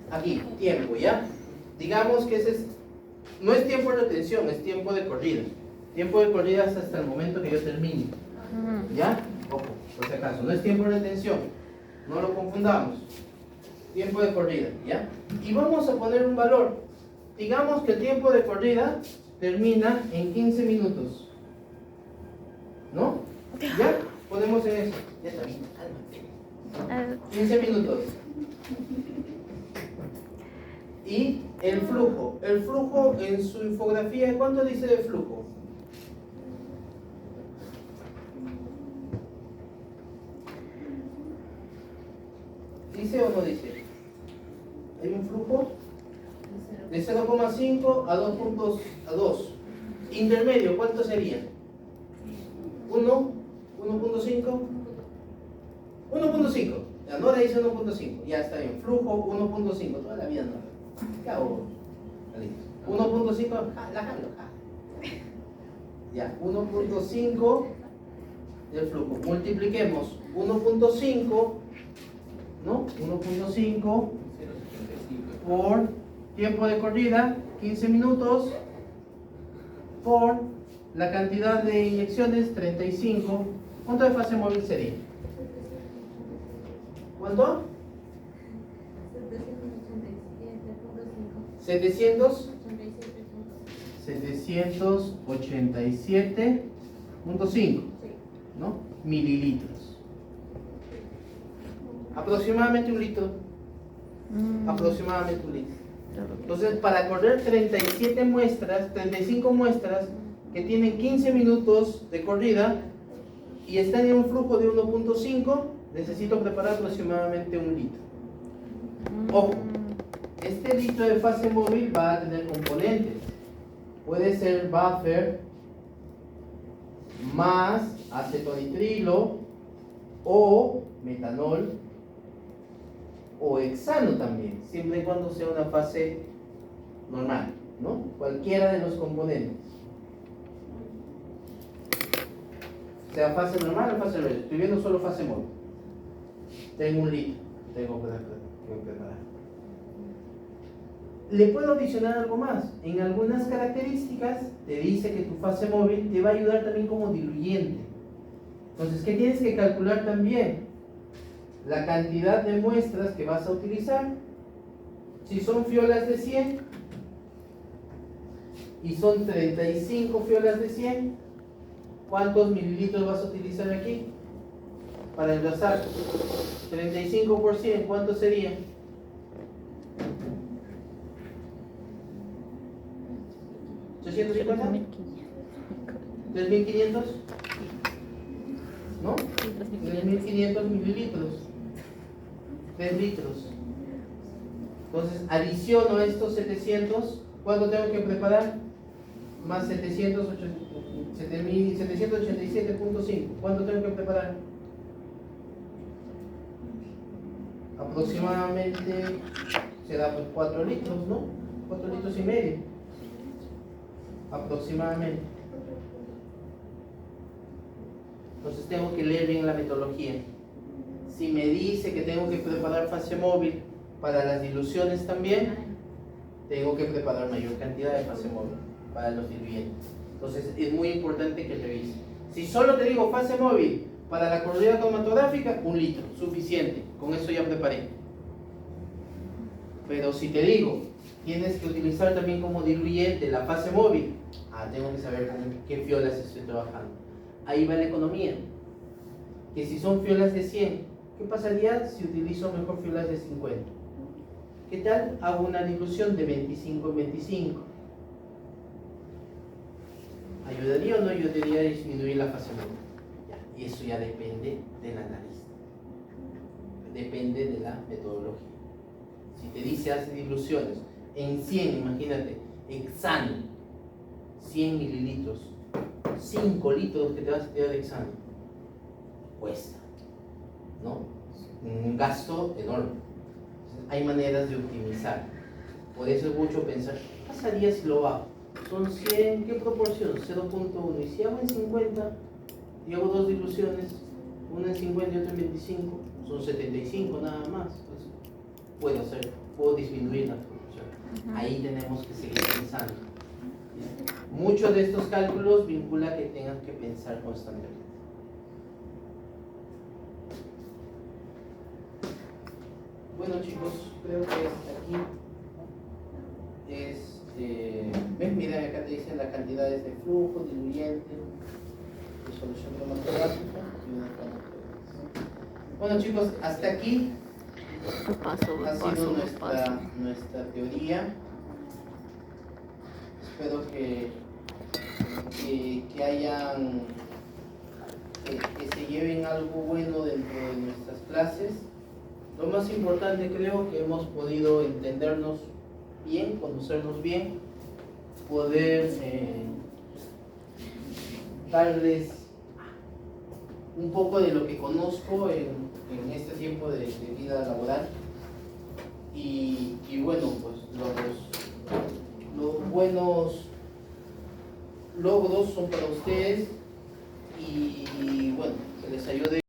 Speaker 1: Aquí, tiempo, ¿ya? Digamos que no es tiempo de retención, es tiempo de corrida. Tiempo de corrida es hasta el momento que yo termine. ¿Ya? Ojo, por si acaso, no es tiempo de retención. No lo confundamos. Tiempo de corrida, ¿ya? Y vamos a poner un valor. Digamos que el tiempo de corrida termina en 15 minutos. ¿No? ¿Ya? Ponemos en eso. Ya está bien, cálmate. 15 minutos. Y el flujo. El flujo en su infografía, ¿cuánto dice de flujo? ¿Dice o no dice? Hay un flujo de 0,5 a 2. Intermedio, ¿cuánto sería? 1, 1.5. 1.5. Ya no le dice 1.5. Ya está bien. Flujo 1.5. Toda la vida no. ¿Qué hago? 1.5. La jalo. Ya. 1.5 del flujo. Multipliquemos 1.5. ¿No? 1.5 por tiempo de corrida, 15 minutos, por la cantidad de inyecciones, 35. ¿Cuánto de fase móvil sería? ¿Cuánto? 787.5, ¿no? Mililitros. Aproximadamente un litro. Aproximadamente un litro. Entonces, para correr 35 muestras que tienen 15 minutos de corrida y están en un flujo de 1.5, necesito preparar aproximadamente un litro. Ojo, este litro de fase móvil va a tener componentes. Puede ser buffer, más acetonitrilo o metanol o hexano también, siempre y cuando sea una fase normal, ¿no? Cualquiera de los componentes. Sea fase normal o fase real. Estoy viendo solo fase móvil. Tengo 1 litro. Tengo que preparar. Le puedo adicionar algo más. En algunas características te dice que tu fase móvil te va a ayudar también como diluyente. Entonces, ¿qué tienes que calcular también? La cantidad de muestras que vas a utilizar. Si son fiolas de 100 y son 35 fiolas de 100, ¿cuántos mililitros vas a utilizar aquí? Para enlazar 35 por 100, ¿cuánto sería? ¿850? 3.500, ¿no? 3.500 mililitros, 3 litros. Entonces adiciono estos 700, ¿cuánto tengo que preparar? Más 787.5, ¿cuánto tengo que preparar? Aproximadamente será pues 4 litros, ¿no? 4 litros y medio aproximadamente. Entonces tengo que leer bien la metodología. Si me dice que tengo que preparar fase móvil para las diluciones también, tengo que preparar mayor cantidad de fase móvil para los diluyentes. Entonces es muy importante que revise. Si solo te digo fase móvil para la corredera cromatográfica, 1 litro, suficiente, con eso ya preparé. Pero si te digo, tienes que utilizar también como diluyente la fase móvil, tengo que saber con qué fiolas estoy trabajando. Ahí va la economía. Que si son fiolas de 100, ¿qué pasaría si utilizo mejor fiolas de 50? ¿Qué tal? Hago una dilución de 25 en 25. ¿Ayudaría o no ayudaría a disminuir la fase móvil? Y eso ya depende del analista. Depende de la metodología. Si te dice hace diluciones en 100, imagínate, hexano, 100 mililitros, 5 litros que te vas a tirar de hexano, cuesta, ¿no? Un gasto enorme. Entonces, hay maneras de optimizar. Por eso es mucho pensar, ¿qué pasaría si lo bajo? Son 100, ¿qué proporción? 0.1. Y si hago en 50 y hago 2 diluciones, una en 50 y otra en 25, son 75 nada más. Pues, puedo disminuir la proporción. Ahí tenemos que seguir pensando. Muchos de estos cálculos vincula que tengas que pensar constantemente. Bueno chicos, creo que hasta aquí ¿ves? Miren, acá te dicen las cantidades de flujo, diluyente, de solución cromatográfica y una cromatográfica. Bueno chicos, hasta aquí ha sido nuestra teoría. Espero que se lleven algo bueno dentro de nuestras clases. Lo más importante, creo que hemos podido entendernos bien, conocernos bien, poder darles un poco de lo que conozco en este tiempo de vida laboral. Y bueno, pues los buenos logros son para ustedes y bueno, que les ayude.